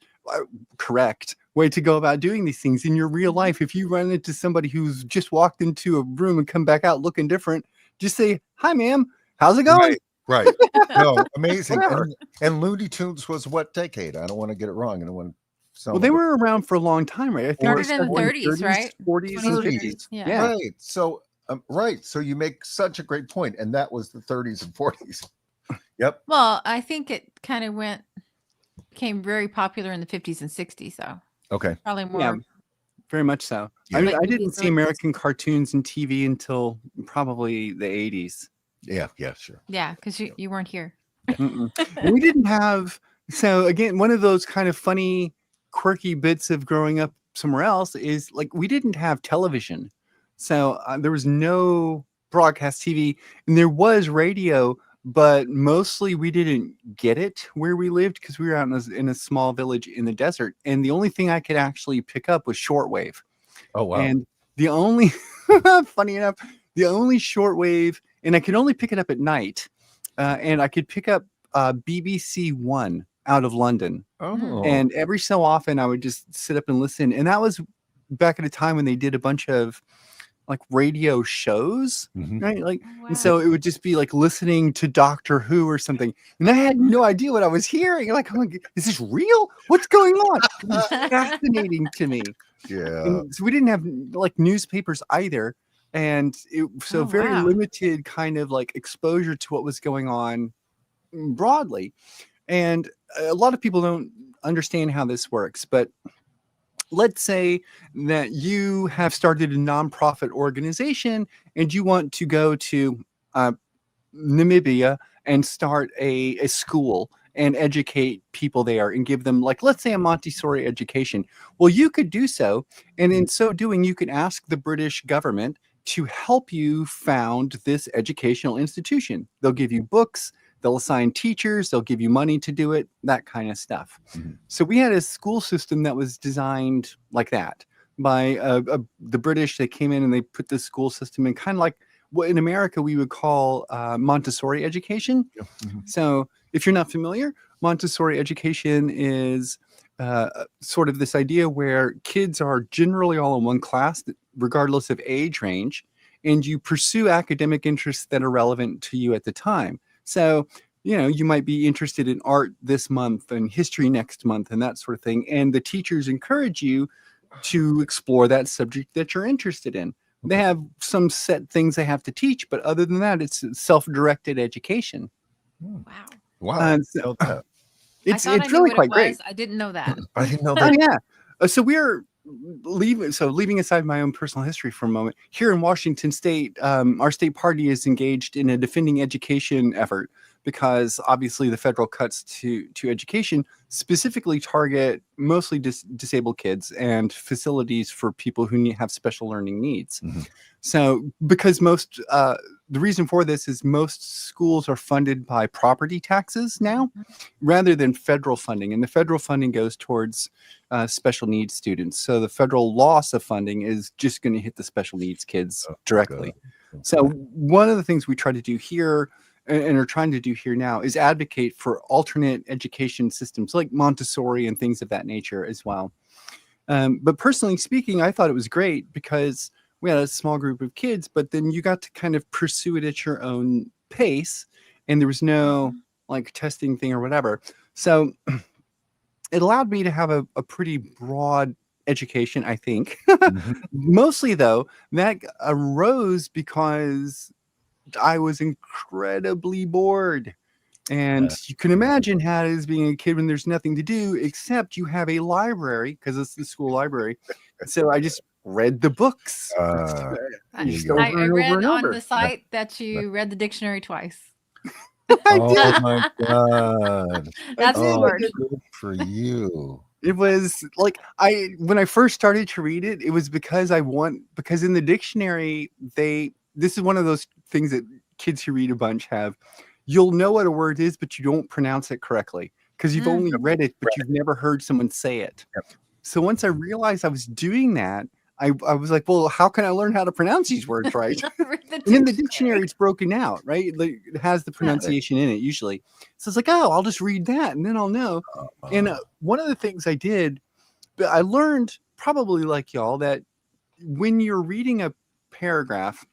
correct way to go about doing these things in your real life. If you run into somebody who's just walked into a room and come back out looking different, just say, hi, ma'am, how's it going? Right. No, amazing. Whatever. And Looney Tunes was what decade? I don't want to get it wrong. I don't want to Well, they were around for a long time, right? I think Started they in the started 30s, right? 40s, 20s, and 30s. 50s. Yeah. right. So right. So you make such a great point. And that was the 30s and 40s. Yep. Well, I think it kind of became very popular in the 50s and 60s, though. Okay. Probably more. Yeah, very much so. Yeah. I mean, Like I didn't 50s, see early American cartoons and TV until probably the 80s. Yeah. Yeah. Sure. Yeah, because you weren't here. Mm-mm. And we didn't have, so again, one of those kind of funny, quirky bits of growing up somewhere else is like we didn't have television. So there was no broadcast TV, and there was radio, but mostly we didn't get it where we lived because we were out in a small village in the desert. And the only thing I could actually pick up was shortwave. Oh, wow. And the only, funny enough, the only shortwave, and I could only pick it up at night, and I could pick up BBC One out of London. Oh. And every so often I would just sit up and listen. And that was back at a time when they did a bunch of like radio shows, right? Like, Wow. and so it would just be like listening to Doctor Who or something. And I had no idea what I was hearing. Like, oh my God, is this real? What's going on? It was fascinating to me. Yeah. And so we didn't have like newspapers either. And so Oh, very wow. limited kind of like exposure to what was going on broadly. And a lot of people don't understand how this works, but let's say that you have started a nonprofit organization and you want to go to Namibia and start a school and educate people there and give them, like, let's say a Montessori education. Well, you could do so. And in so doing, you can ask the British government to help you found this educational institution. They'll give you books, they'll assign teachers, they'll give you money to do it, that kind of stuff. So we had a school system that was designed like that by the British. They came in and they put the school system in kind of like what in America we would call Montessori education. So if you're not familiar, Montessori education is sort of this idea where kids are generally all in one class, regardless of age range, and you pursue academic interests that are relevant to you at the time. So, you know, you might be interested in art this month and history next month and that sort of thing. And the teachers encourage you to explore that subject that you're interested in. They have some set things they have to teach, but other than that, it's self-directed education. Wow. Wow. And so, Know that. it's I really knew quite what it great. was. I didn't know that. I didn't know Oh that. yeah. So we're leaving aside my own personal history for a moment. Here in Washington State, our state party is engaged in a defending education effort because obviously the federal cuts to education specifically target mostly disabled kids and facilities for people who have special learning needs. So because the reason for this is most schools are funded by property taxes now rather than federal funding. And the federal funding goes towards special needs students. So the federal loss of funding is just going to hit the special needs kids directly. So one of the things we try to do here and are trying to do here now is advocate for alternate education systems like Montessori and things of that nature as well. But personally speaking, I thought it was great because we had a small group of kids, but then you got to kind of pursue it at your own pace, and there was no like testing thing or whatever. So it allowed me to have a pretty broad education, I think. Mostly though, that arose because I was incredibly bored. And you can imagine how it is being a kid when there's nothing to do except you have a library because it's the school library. So I just read the books. I you I go. read on the site that you read the dictionary twice. Oh my God. That's Oh, smart. good for you. It was like when I first started to read it, it was because because in the dictionary, this is one of those things that kids who read a bunch have. You'll know what a word is, but you don't pronounce it correctly because you've only read it, but you've never heard someone say it. So once I realized I was doing that, I was like, well, how can I learn how to pronounce these words right? And in the dictionary, it's broken out, right? Like, it has the pronunciation in it usually. So it's like, oh, I'll just read that and then I'll know. And one of the things I did, but I learned probably like y'all that when you're reading a paragraph,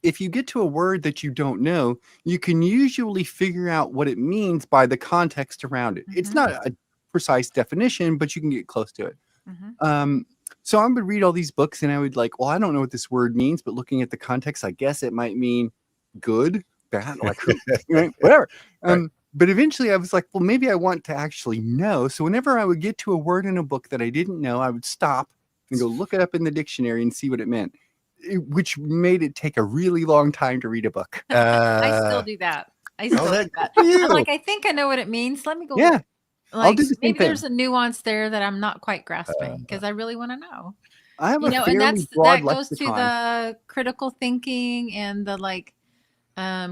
if you get to a word that you don't know, you can usually figure out what it means by the context around it. It's not a precise definition, but you can get close to it. So I would read all these books and I would like, well, I don't know what this word means, but looking at the context, I guess it might mean good, bad, like right? Whatever. But eventually I was like, well, maybe I want to actually know. So whenever I would get to a word in a book that I didn't know, I would stop and go look it up in the dictionary and see what it meant, which made it take a really long time to read a book. I still do that. I still do that. I'm like, I think I know what it means. Let me go. Yeah. I'll Like do the same maybe thing. there's a nuance there that I'm not quite grasping because I really want to know. I have You a know, and fairly broad that goes to lexicon. the critical thinking and the like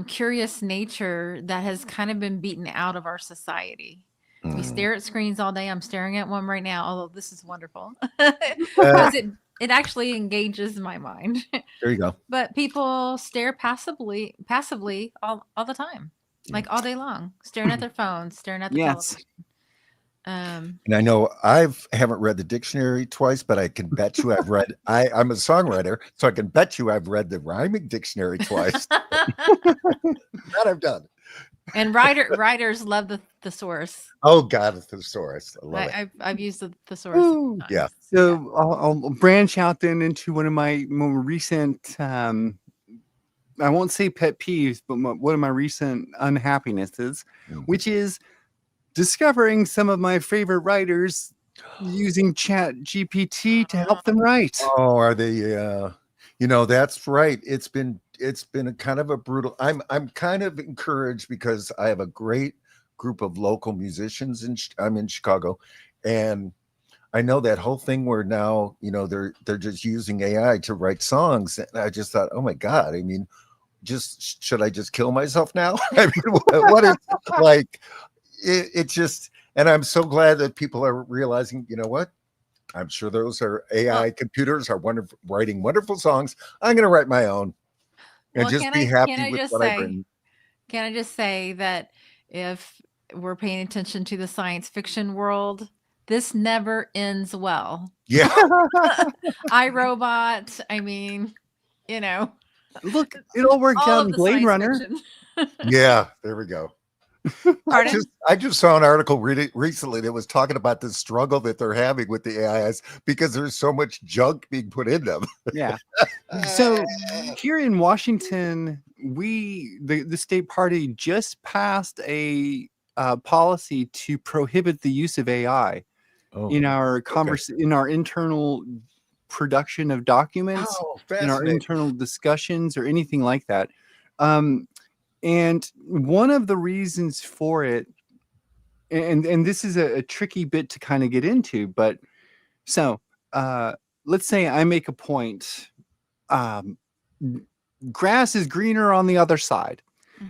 curious nature that has kind of been beaten out of our society. We stare at screens all day. I'm staring at one right now, although this is wonderful because it actually engages my mind. There you go. But people stare passively all the time, like all day long, staring at their phones, staring at the Yes. television. And I know haven't read the dictionary twice, but I can bet you I've read. I'm a songwriter, so I can bet you I've read the rhyming dictionary twice. That I've done. And writers love the thesaurus. Oh God, the thesaurus. I love it. I've used the thesaurus. Ooh, Yeah. So I'll branch out then into one of my more recent, I won't say pet peeves, but one of my recent unhappinesses, which is discovering some of my favorite writers using Chat GPT to help them write. Oh, are they? That's right. It's been a kind of a brutal. I'm kind of encouraged because I have a great group of local musicians I'm in Chicago, and I know that whole thing where now they're just using AI to write songs, and I just thought, oh my God, I mean, should I just kill myself now? I mean, what is like? It just, and I'm so glad that people are realizing, you know what? I'm sure those are AI computers are writing wonderful songs. I'm going to write my own and just be happy with what I bring. Can I just say that if we're paying attention to the science fiction world, this never ends well. Yeah. iRobot, I mean, Look, it all worked all out of in the Blade science Runner. fiction. Yeah, there we go. Pardon? I just saw an article recently that was talking about the struggle that they're having with the AIs because there's so much junk being put in them. Yeah. So here in Washington, the state party just passed a policy to prohibit the use of AI in our in our internal production of documents, in our internal discussions, or anything like that. And one of the reasons for it, and this is a tricky bit to kind of get into, but so let's say I make a point, grass is greener on the other side,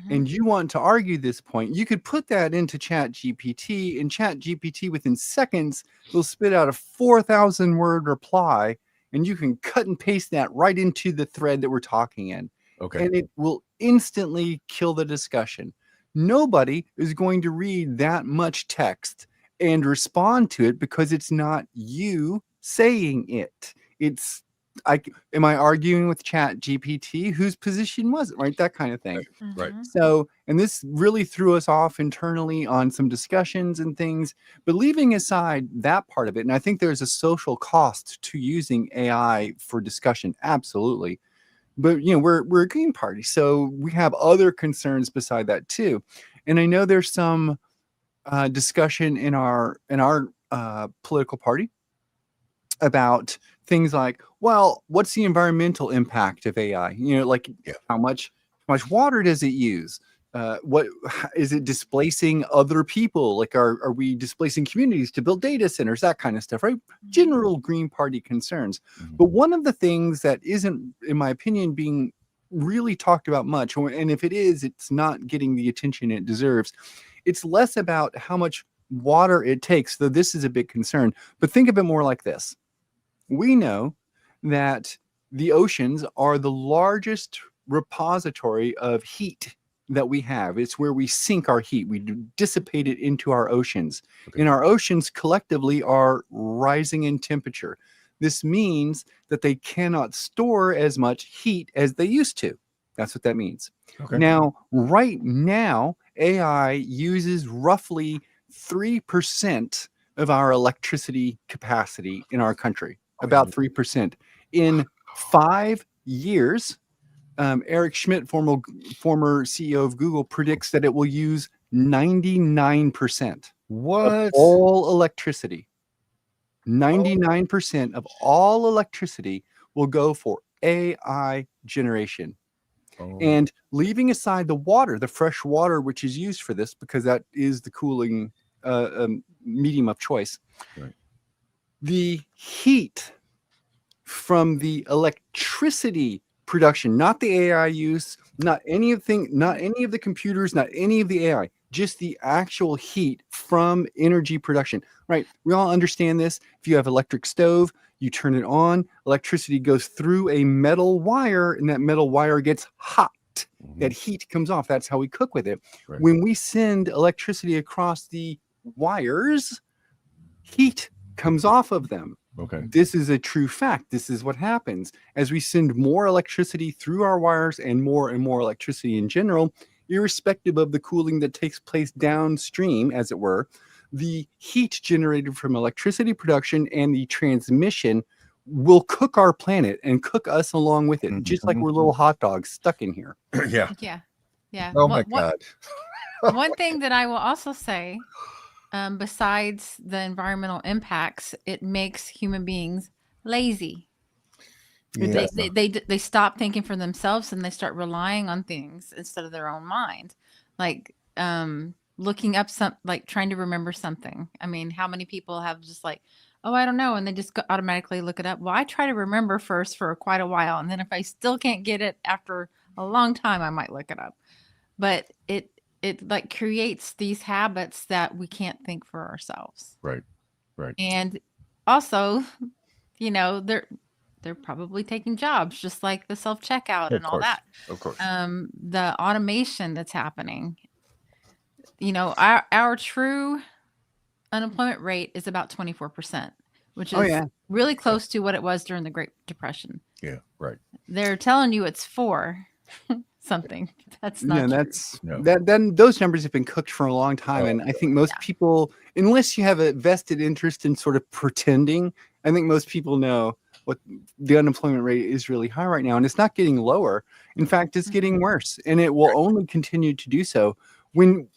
and you want to argue this point, you could put that into Chat GPT, and Chat GPT within seconds will spit out a 4,000 word reply, and you can cut and paste that right into the thread that we're talking in. Okay. And it will instantly kill the discussion. Nobody is going to read that much text and respond to it because it's not you saying it. It's am I arguing with Chat GPT? Whose position was it? Right? That kind of thing. Right. So, and this really threw us off internally on some discussions and things, but leaving aside that part of it, and I think there's a social cost to using AI for discussion. Absolutely. But we're a Green Party, so we have other concerns beside that too. And I know there's some discussion in our political party about things like, well, what's the environmental impact of AI? How much water does it use? What is it displacing other people? Like, are we displacing communities to build data centers? That kind of stuff, right? General Green Party concerns. But one of the things that isn't, in my opinion, being really talked about much, and if it is, it's not getting the attention it deserves. It's less about how much water it takes, though this is a big concern. But think of it more like this. We know that the oceans are the largest repository of heat that we have. It's where we sink our heat. We dissipate it into our oceans. Okay. And our oceans collectively are rising in temperature. This means that they cannot store as much heat as they used to. That's what that means. Okay. Now, right now, AI uses roughly 3% of our electricity capacity in our country, about 3%. In 5 years, Eric Schmidt, former CEO of Google, predicts that it will use 99% of all electricity. 99% of all electricity will go for AI generation. And leaving aside the water, the fresh water, which is used for this, because that is the cooling medium of choice. Right. The heat from the electricity production, not the AI use, not any of the computers, not any of the AI, just the actual heat from energy production, right? We all understand this. If you have electric stove, you turn it on, electricity goes through a metal wire, and that metal wire gets hot. That heat comes off. That's how we cook with it. Right. When we send electricity across the wires, heat comes off of them. Okay. This is a true fact. This is what happens as we send more electricity through our wires and more electricity in general, irrespective of the cooling that takes place downstream, as it were. The heat generated from electricity production and the transmission will cook our planet and cook us along with it, just like we're little hot dogs stuck in here. Yeah. Yeah. Oh my God. One thing that I will also say, besides the environmental impacts, it makes human beings lazy. Yeah. They stop thinking for themselves and they start relying on things instead of their own mind. Like looking up trying to remember something. I mean, how many people have just like, oh, I don't know, and they just automatically look it up. Well, I try to remember first for quite a while, and then if I still can't get it after a long time, I might look it up. But it like creates these habits that we can't think for ourselves. Right. And also, they're probably taking jobs just like the self-checkout and all that. Of course. The automation that's happening. Our true unemployment rate is about 24%, which is really close to what it was during the Great Depression. Yeah, right. They're telling you it's 4 something. That's not true. Then those numbers have been cooked for a long time. And I think most people, unless you have a vested interest in sort of pretending, I think most people know what the unemployment rate is really high right now. And it's not getting lower. In fact, it's getting worse. And it will only continue to do so. When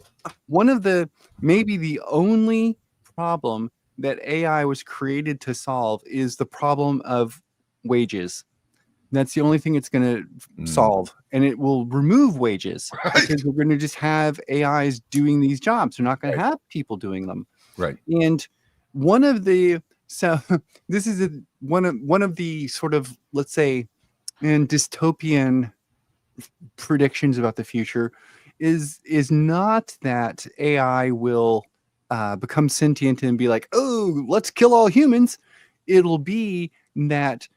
maybe the only problem that AI was created to solve is the problem of wages. That's the only thing it's going to solve. And it will remove wages because we're going to just have AIs doing these jobs. We're not going to have people doing them. Right. And this is one of the sort of, let's say, dystopian predictions about the future is not that AI will become sentient and be like, oh, let's kill all humans. It'll be that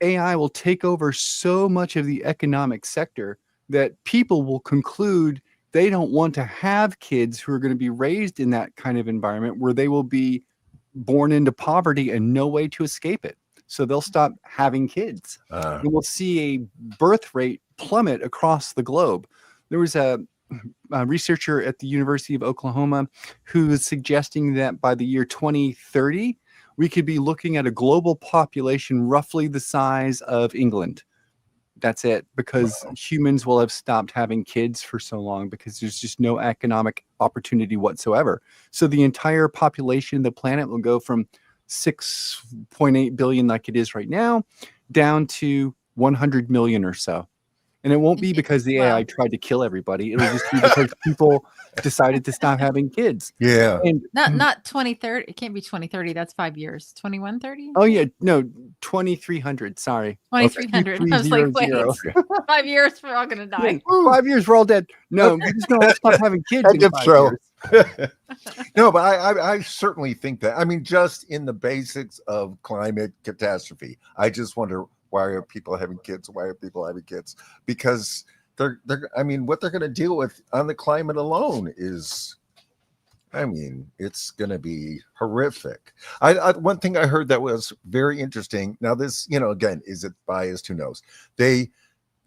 AI will take over so much of the economic sector that people will conclude they don't want to have kids who are going to be raised in that kind of environment where they will be born into poverty and no way to escape it. So they'll stop having kids. And we'll see a birth rate plummet across the globe. There was a researcher at the University of Oklahoma who is suggesting that by the year 2030, we could be looking at a global population roughly the size of England. That's it, because humans will have stopped having kids for so long because there's just no economic opportunity whatsoever. So the entire population of the planet will go from 6.8 billion like it is right now down to 100 million or so. And it won't be because the AI tried to kill everybody. It'll just be because people decided to stop having kids. Yeah. And not 2030. It can't be 2030. That's 5 years. 2130? Oh, yeah. No, 2300. Sorry. 2300. I was like, wait, 5 years, we're all going to die. Yeah, 5 years, we're all dead. No, we're just going to stop having kids. In 5 years. No, but I certainly think that. I mean, just in the basics of climate catastrophe, I just wonder, why are people having kids? Why are people having kids? Because they're I mean, what they're going to deal with on the climate alone is, I mean, it's going to be horrific. One thing I heard that was very interesting. Now this, again, is it biased? Who knows? They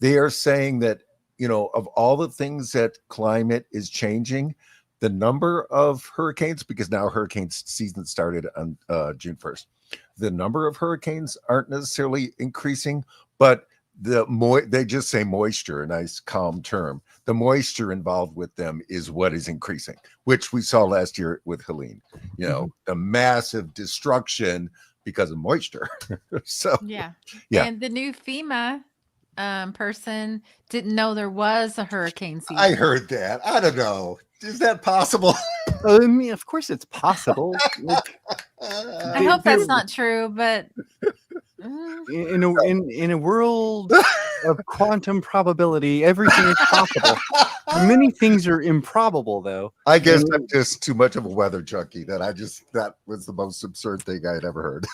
are saying that, of all the things that climate is changing, the number of hurricanes, because now hurricane season started on June 1st. The number of hurricanes aren't necessarily increasing, but they just say moisture, a nice calm term. The moisture involved with them is what is increasing, which we saw last year with Helene. The massive destruction because of moisture. So yeah. And the new FEMA person didn't know there was a hurricane season. I heard that. I don't know. Is that possible? I mean, of course it's possible. Like, I hope that's not true, but in a world of quantum probability, everything is possible. Many things are improbable, though. I guess And- I'm just too much of a weather junkie that that was the most absurd thing I had ever heard.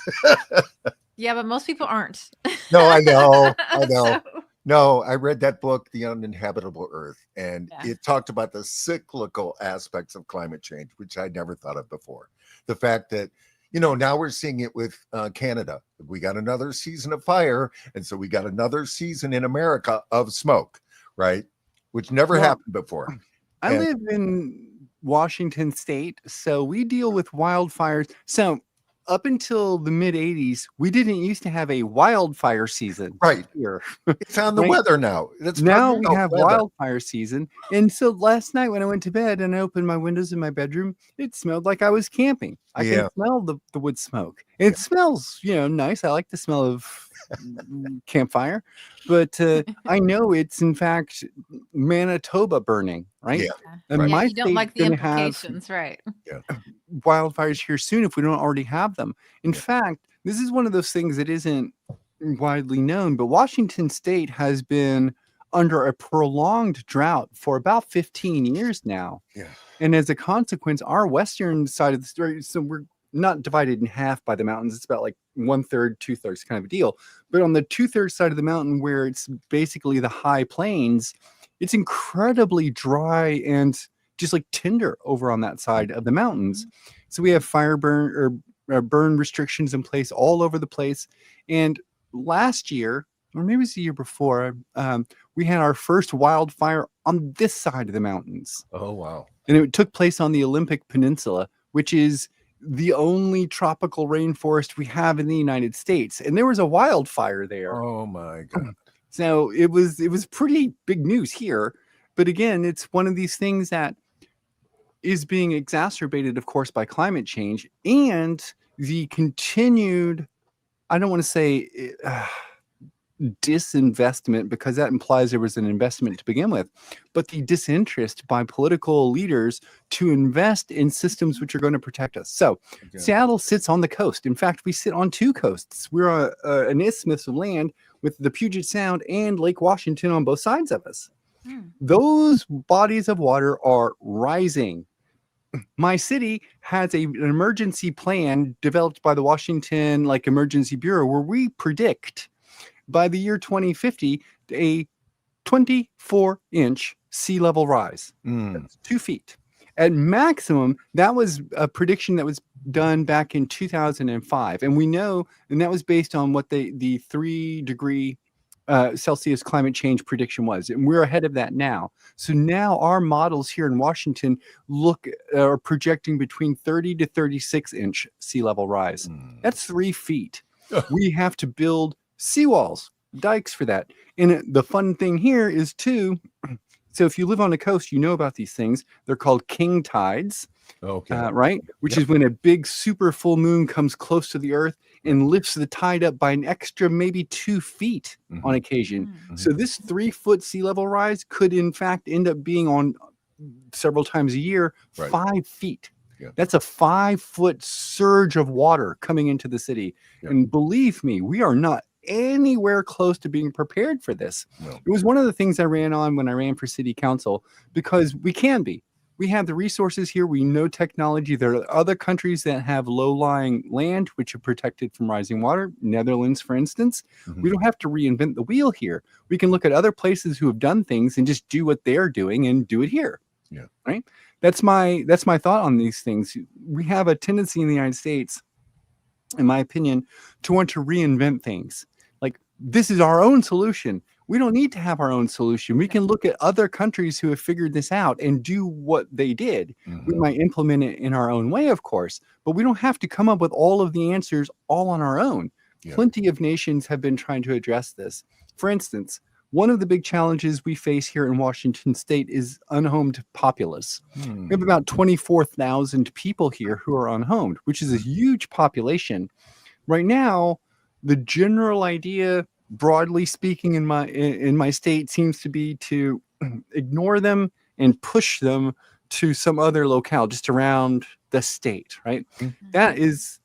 yeah, but most people aren't. No, I know. I know. So- No, I read that book, The Uninhabitable Earth, and Yeah. it talked about the cyclical aspects of climate change, which I never thought of before. The fact that, now we're seeing it with Canada. We got another season of fire, and so we got another season in America of smoke, right? Which never Well, happened before. I And- live in Washington State, so we deal with wildfires. So up until the mid 80s, we didn't used to have a wildfire season Right. here. It's on the Right. weather now. That's Now part we of have weather. wildfire season. And so last night when I went to bed and I opened my windows in my bedroom, it smelled like I was camping. I Yeah. can smell the wood smoke. It smells, nice. I like the smell of campfire. But I know it's in fact Manitoba burning, right? Yeah. And Right. yeah, my you don't like the state's gonna have implications, right? wildfires here soon if we don't already have them. In fact, this is one of those things that isn't widely known, but Washington State has been under a prolonged drought for about 15 years now. Yeah. And as a consequence, our western side of the story, so we're not divided in half by the mountains. It's about like 1/3, 2/3 kind of a deal. But on the 2/3 side of the mountain, where it's basically the high plains, it's incredibly dry and just like tinder over on that side of the mountains. So we have fire burn or burn restrictions in place all over the place. And last year, or maybe it was the year before, we had our first wildfire on this side of the mountains. Oh, wow. And it took place on the Olympic Peninsula, which is the only tropical rainforest we have in the United States. And there was a wildfire there. Oh, my God. So it was pretty big news here. But again, it's one of these things that is being exacerbated, of course, by climate change and the continued, I don't want to say disinvestment, because that implies there was an investment to begin with, but the disinterest by political leaders to invest in systems which are going to protect us. So Seattle sits on the coast. In fact, we sit on two coasts. We're an isthmus of land with the Puget Sound and Lake Washington on both sides of us. Those bodies of water are rising. My city has an emergency plan developed by the Washington Emergency Bureau, where we predict by the year 2050 a 24-inch sea level rise. That's 2 feet. At maximum, that was a prediction that was done back in 2005. And we know, and that was based on what the 3-degree Celsius climate change prediction was. And we're ahead of that now. So now our models here in Washington are projecting between 30 to 36-inch sea level rise. That's 3 feet. We have to build seawalls, dikes for that. And the fun thing here is too, so if you live on the coast, you know about these things. They're called king tides. Okay. Right? Which is when a big super full moon comes close to the earth and lifts the tide up by an extra maybe 2 feet on occasion. So this 3-foot sea level rise could in fact end up being on several times a year, 5 feet. That's a 5-foot surge of water coming into the city. And believe me, we are not anywhere close to being prepared for this. It was one of the things I ran on when I ran for city council, because we can be. We have the resources here. We know technology. There are other countries that have low-lying land which are protected from rising water. Netherlands, for instance. We don't have to reinvent the wheel here. We can look at other places who have done things and just do what they're doing and do it here. Right? That's my thought on these things. We have a tendency in the United States, in my opinion, to want to reinvent things. Like, this is our own solution. We don't need to have our own solution. We can look at other countries who have figured this out and do what they did. We might implement it in our own way, of course, but we don't have to come up with all of the answers all on our own. Plenty of nations have been trying to address this. For instance, one of the big challenges we face here in Washington State is unhomed populace. We have about 24,000 people here who are unhomed, which is a huge population. Right now, the general idea, broadly speaking, in my state seems to be to ignore them and push them to some other locale just around the state, right? Mhm. That is,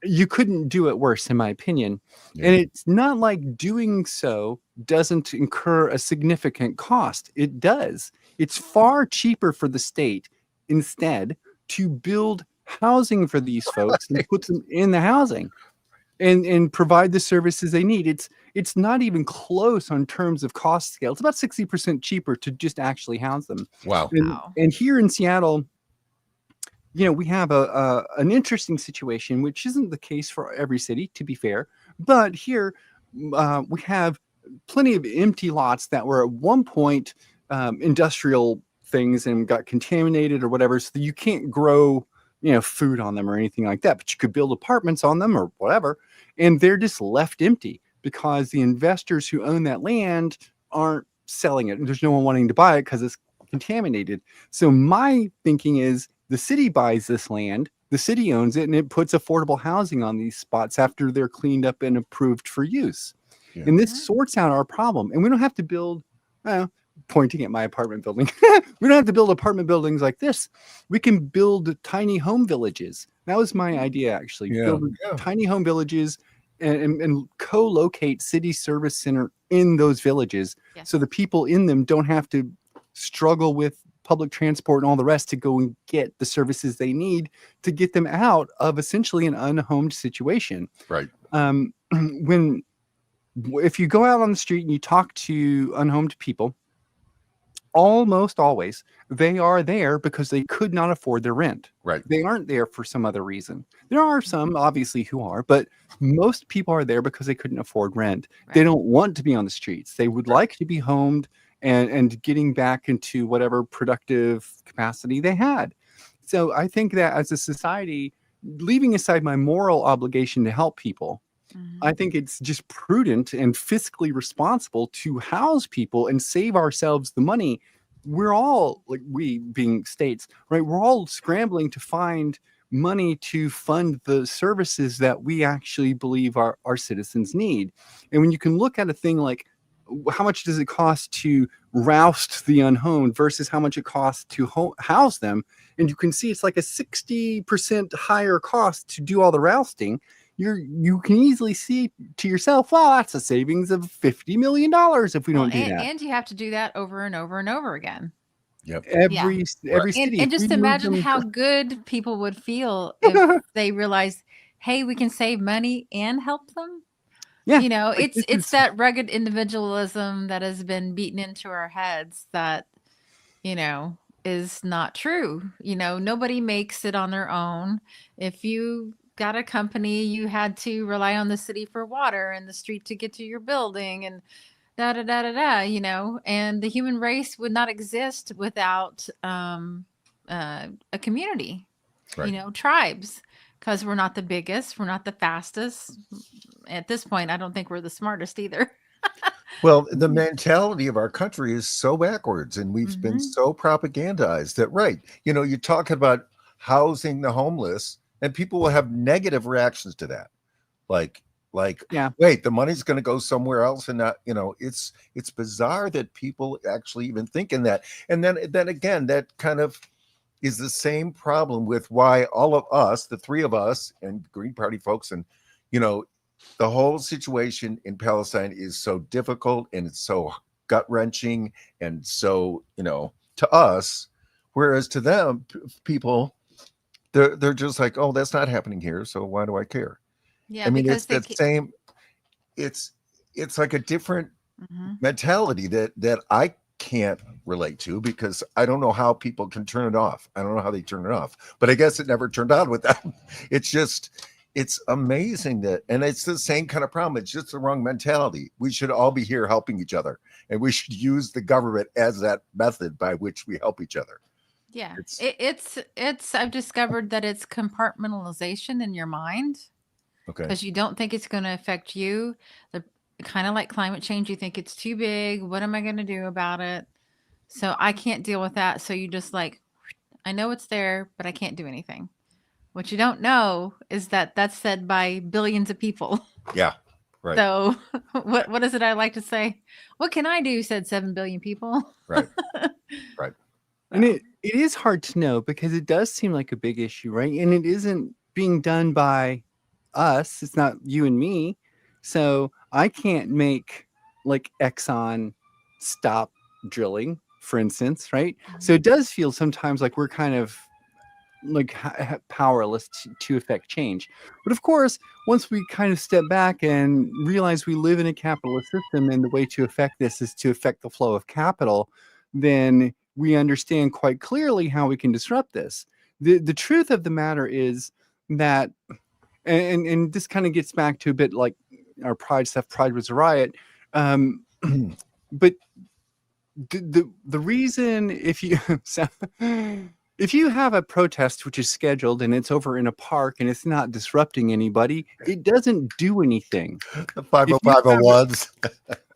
you couldn't do it worse, in my opinion. Yeah. And it's not like doing so doesn't incur a significant cost. It does. It's far cheaper for the state instead to build housing for these folks and put them in the housing and provide the services they need. It's not even close on terms of cost scale. It's about 60% cheaper to just actually house them. Wow. Wow. And here in Seattle, we have an interesting situation, which isn't the case for every city, to be fair. But here we have plenty of empty lots that were at one point industrial things and got contaminated or whatever, so that you can't grow food on them or anything like that. But you could build apartments on them or whatever, and they're just left empty because the investors who own that land aren't selling it. There's no one wanting to buy it because it's contaminated. So my thinking is, the city buys this land, the city owns it, and it puts affordable housing on these spots after they're cleaned up and approved for use. Yeah. And this sorts out our problem. And we don't have to build, pointing at my apartment building, we don't have to build apartment buildings like this. We can build tiny home villages. That was my idea, actually. Yeah. Build tiny home villages and co-locate city service center in those villages. Yes. So the people in them don't have to struggle with public transport and all the rest to go and get the services they need to get them out of essentially an unhomed situation. Right. If you go out on the street and you talk to unhomed people, almost always they are there because they could not afford their rent. Right. They aren't there for some other reason. There are some obviously who are, but most people are there because they couldn't afford rent. Right. They don't want to be on the streets. They would like to be homed and getting back into whatever productive capacity they had. So I think that as a society, leaving aside my moral obligation to help people, I think it's just prudent and fiscally responsible to house people and save ourselves the money. We're all, like, we being states, right? We're all scrambling to find money to fund the services that we actually believe our citizens need. And when you can look at a thing like, how much does it cost to roust the unhomed versus how much it costs to house them? And you can see it's like a 60% higher cost to do all the rousting. You can easily see to yourself, well, that's a savings of $50 million if we don't do that. And you have to do that over and over and over again. Yep. Every city. And just imagine how good people would feel if they realized, hey, we can save money and help them. Yeah. It's that rugged individualism that has been beaten into our heads that, is not true. Nobody makes it on their own. If you got a company, you had to rely on the city for water and the street to get to your building and da da da da da, and the human race would not exist without a community, Right. Tribes, because we're not the biggest, we're not the fastest. At this point, I don't think we're the smartest either. Well, the mentality of our country is so backwards, and we've been Mhm. so propagandized that, right, you talk about housing the homeless, and people will have negative reactions to that. Like, Yeah. wait, the money's going to go somewhere else, and not, it's bizarre that people actually even think in that. And then again, that kind of is the same problem with why all of us, the three of us and Green Party folks, and the whole situation in Palestine is so difficult and it's so gut-wrenching and so, to us, whereas to them, people, they're just like, oh, that's not happening here, so why do I care? Yeah, I mean, because it's that same, it's like a different mentality that I can't relate to, because I don't know how people can turn it off. I don't know how they turn it off, but I guess it never turned on with them. It's amazing that, and it's the same kind of problem. It's just the wrong mentality. We should all be here helping each other, and we should use the government as that method by which we help each other. Yeah, it's I've discovered that it's compartmentalization in your mind, Okay. because you don't think it's going to affect you. The kind of like climate change, you think it's too big. What am I going to do about it? So I can't deal with that. So you just like, I know it's there, but I can't do anything. What you don't know is that that's said by billions of people. Yeah. Right. So what is it I like to say? What can I do? Said 7 billion people. Right. Right. And It is hard to know because it does seem like a big issue, right? And it isn't being done by us. It's not you and me. So I can't make like Exxon stop drilling, for instance, right? So it does feel sometimes like we're kind of like powerless to affect change. But of course, once we kind of step back and realize we live in a capitalist system and the way to affect this is to affect the flow of capital, then we understand quite clearly how we can disrupt this. The truth of the matter is that, and this kind of gets back to a bit like our pride stuff. Pride was a riot. But the reason, if you so, if you have a protest which is scheduled and it's over in a park and it's not disrupting anybody, it doesn't do anything. The 50501s.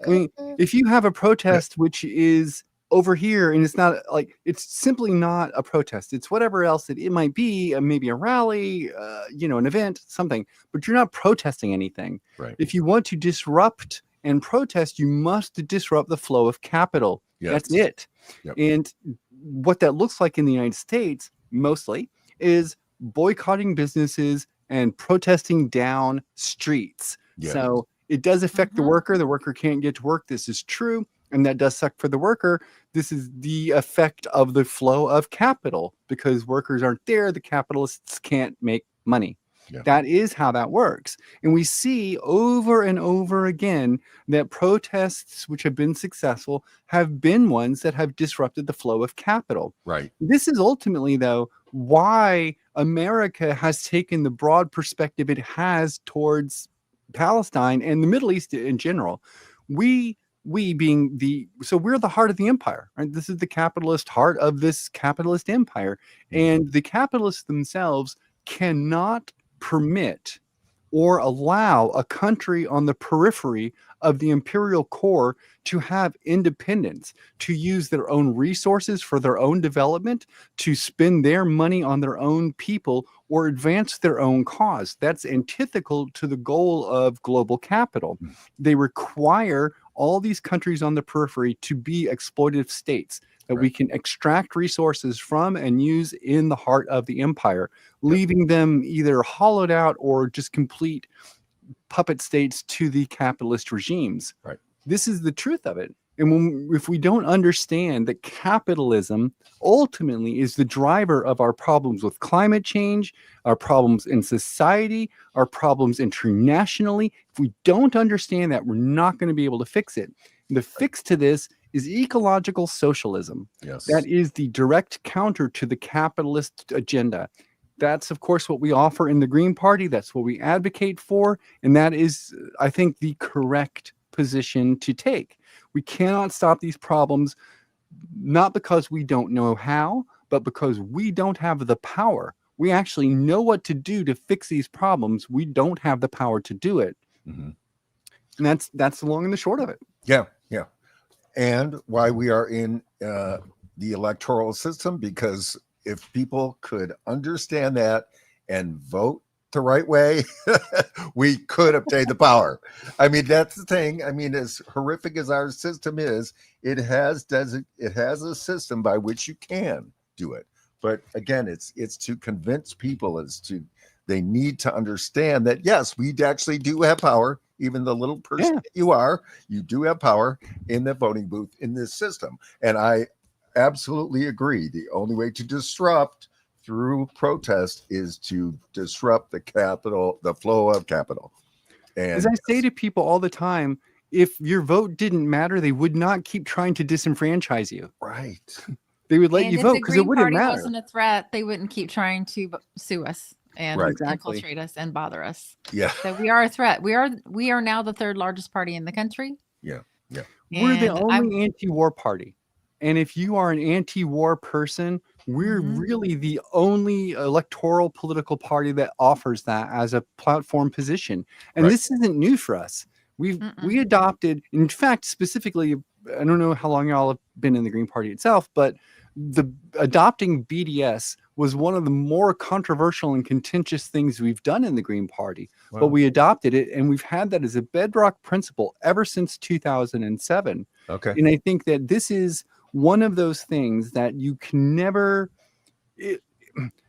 I mean, if you have a protest which is over here and it's not like, it's simply not a protest. It's whatever else it might be, maybe a rally, an event, something, but you're not protesting anything. Right. If you want to disrupt and protest, you must disrupt the flow of capital. Yes. That's it. Yep. And what that looks like in the United States mostly is boycotting businesses and protesting down streets. Yes. So it does affect the worker. The worker can't get to work. This is true. And that does suck for the worker. This is the effect of the flow of capital. Because workers aren't there, the capitalists can't make money. Yeah. That is how that works. And we see over and over again that protests which have been successful have been ones that have disrupted the flow of capital. Right. This is ultimately, though, why America has taken the broad perspective it has towards Palestine and the Middle East in general. We being we're the heart of the empire, right? This is the capitalist heart of this capitalist empire. And the capitalists themselves cannot permit or allow a country on the periphery of the imperial core to have independence, to use their own resources for their own development, to spend their money on their own people or advance their own cause. That's antithetical to the goal of global capital. They require all these countries on the periphery to be exploitative states that we can extract resources from and use in the heart of the empire, leaving them either hollowed out or just complete puppet states to the capitalist regimes. Right. This is the truth of it. And if we don't understand that capitalism ultimately is the driver of our problems with climate change, our problems in society, our problems internationally, if we don't understand that, we're not going to be able to fix it. The fix to this is ecological socialism. Yes. That is the direct counter to the capitalist agenda. That's, of course, what we offer in the Green Party. That's what we advocate for. And that is, I think, the correct position to take. We cannot stop these problems, not because we don't know how, but because we don't have the power. We actually know what to do to fix these problems. We don't have the power to do it. Mm-hmm. And that's the long and the short of it. Yeah, yeah. And why we are in the electoral system, because if people could understand that and vote the right way, we could obtain the power. I mean, that's the thing. I mean, as horrific as our system is, it has a system by which you can do it. But again, it's to convince people they need to understand that, yes, we actually do have power. Even the little person that you do have power in the voting booth in this system. And I absolutely agree. The only way to disrupt through protest is to disrupt the flow of capital. And as I say to people all the time, if your vote didn't matter, they would not keep trying to disenfranchise you. Right. They would let you vote because it wouldn't matter. If the Green Party wasn't a threat, they wouldn't keep trying to sue us and infiltrate us and bother us. Yeah. So we are a threat. We are now the third largest party in the country. Yeah. Yeah. We're the only anti-war party. And if you are an anti-war person, we're really the only electoral political party that offers that as a platform position. And this isn't new for us. We adopted, in fact, specifically, I don't know how long y'all have been in the Green Party itself, but adopting BDS was one of the more controversial and contentious things we've done in the Green Party. Wow. But we adopted it, and we've had that as a bedrock principle ever since 2007. Okay. And I think that this is one of those things that you can never.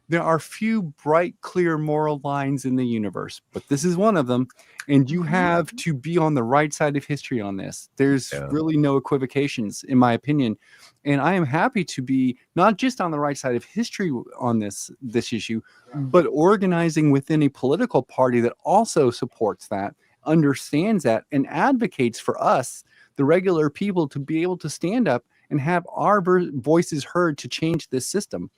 There are few bright, clear moral lines in the universe, but this is one of them. And you have to be on the right side of history on this. There's really no equivocations, in my opinion. And I am happy to be not just on the right side of history on this issue, but organizing within a political party that also supports that, understands that, and advocates for us, the regular people, to be able to stand up and have our voices heard to change this system.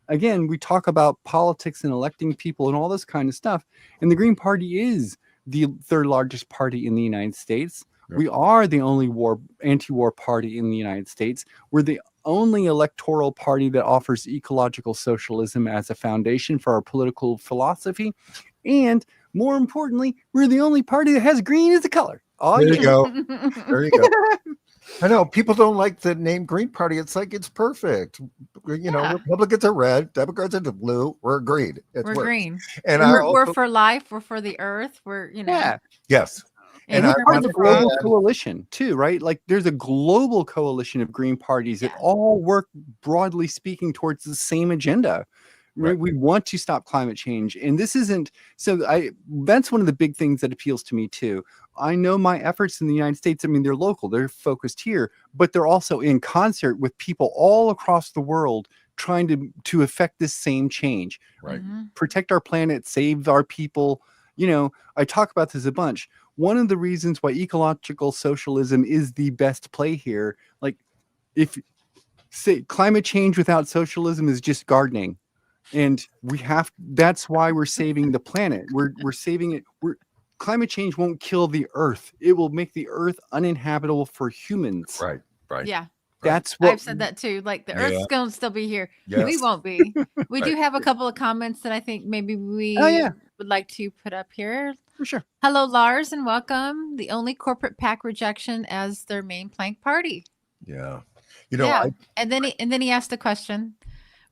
Again, we talk about politics and electing people and all this kind of stuff. And the Green Party is the third largest party in the United States. Yep. We are the only anti-war party in the United States. We're the only electoral party that offers ecological socialism as a foundation for our political philosophy. And more importantly, we're the only party that has green as a color. There you go. There you go. I know people don't like the name Green Party. It's like it's perfect. You know, Republicans are red, Democrats are blue. We're green. We're green, and we're for life. We're for the earth. We're yes. And we're part of the global coalition too, right? Like there's a global coalition of green parties that all work, broadly speaking, towards the same agenda. Right? We want to stop climate change. And this isn't, that's one of the big things that appeals to me too. I know my efforts in the United States, I mean, they're local, they're focused here, but they're also in concert with people all across the world trying to affect this same change. Right. Protect our planet, save our people. You know, I talk about this a bunch. One of the reasons why ecological socialism is the best play here, like if say climate change without socialism is just gardening. And that's why we're saving the planet. We're saving it. Climate change won't kill the earth. It will make the earth uninhabitable for humans. Right. Yeah. That's what I've said that too. Like the earth's going to still be here. Yes. We won't be. We do have a couple of comments that I think maybe we would like to put up here. For sure. Hello, Lars, and welcome. The only corporate PAC rejection as their main plank party. Yeah. You know, and then he asked the question.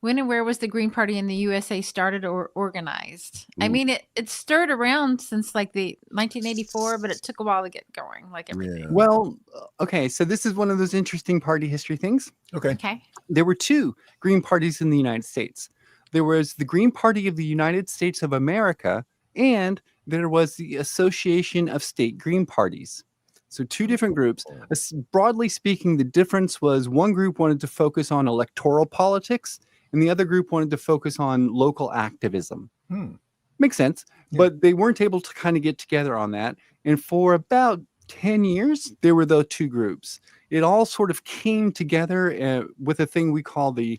When and where was the Green Party in the USA started or organized? Ooh. I mean, it stirred around since like the 1984, but it took a while to get going, like everything. Yeah. Well, okay, so this is one of those interesting party history things. Okay. There were two Green Parties in the United States. There was the Green Party of the United States of America, and there was the Association of State Green Parties. So two different groups. Broadly speaking, the difference was one group wanted to focus on electoral politics, and the other group wanted to focus on local activism. Makes sense. Yeah. But they weren't able to kind of get together on that. And for about 10 years, there were those two groups. It all sort of came together with a thing we call the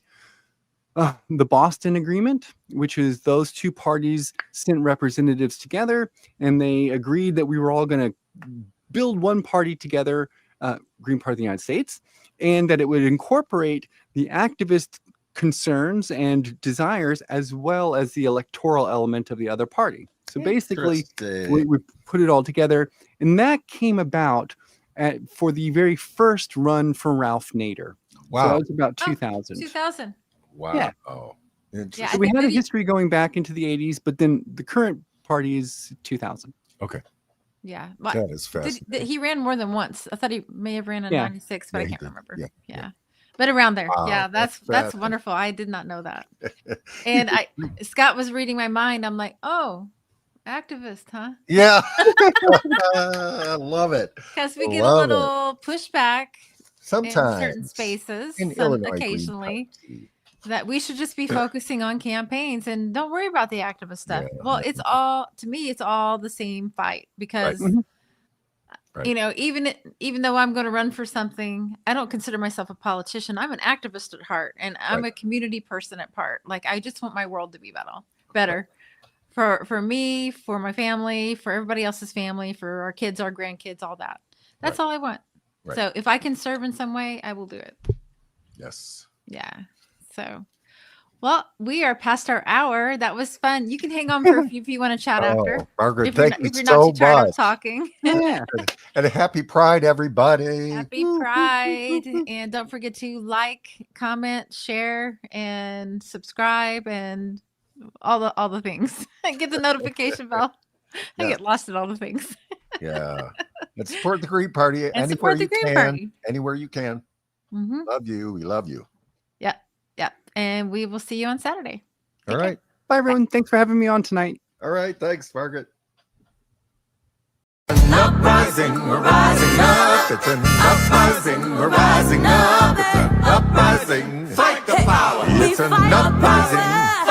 Boston Agreement, which is those two parties sent representatives together, and they agreed that we were all going to build one party together, Green Party of the United States, and that it would incorporate the activist concerns and desires as well as the electoral element of the other party. So basically, we put it all together, and that came about for the very first run for Ralph Nader. Wow. So that was about 2000. 2000. Wow. Yeah. Oh. So we had a history going back into the 80s, but then the current party is 2000. Okay. Yeah. That is fast. He ran more than once. I thought he may have ran in 96, but I can't remember. Yeah. But around there. Wow, yeah, that's wonderful. I did not know that. And Scott was reading my mind. I'm like, oh, activist, huh? Yeah. I love it. Because we get a little pushback sometimes in certain spaces, Illinois, occasionally, that we should just be focusing on campaigns and don't worry about the activist stuff. Yeah. Well, it's all the same fight because you know, even though I'm going to run for something, I don't consider myself a politician. I'm an activist at heart, and I'm a community person at heart. Like I just want my world to be better for me, for my family, for everybody else's family, for our kids, our grandkids, all that. That's all I want. Right. So if I can serve in some way, I will do it. Yes. Yeah. So, well, we are past our hour. That was fun. You can hang on for if you want to chat after. Margaret, thank you so much. Talking. Yeah. And a happy Pride, everybody. Happy Pride. And don't forget to like, comment, share, and subscribe, and all the things. Get the notification bell. I get lost in all the things. Yeah. And support the Green Party anywhere you can. Anywhere you can. Mm-hmm. Love you. We love you. Yeah. Yeah. And we will see you on Saturday. All Take care. right. Bye, everyone. Thanks for having me on tonight. All right. Thanks, Margaret. An uprising, we're rising up. It's an uprising, we're rising up. It's an uprising. Fight the power. It's an uprising.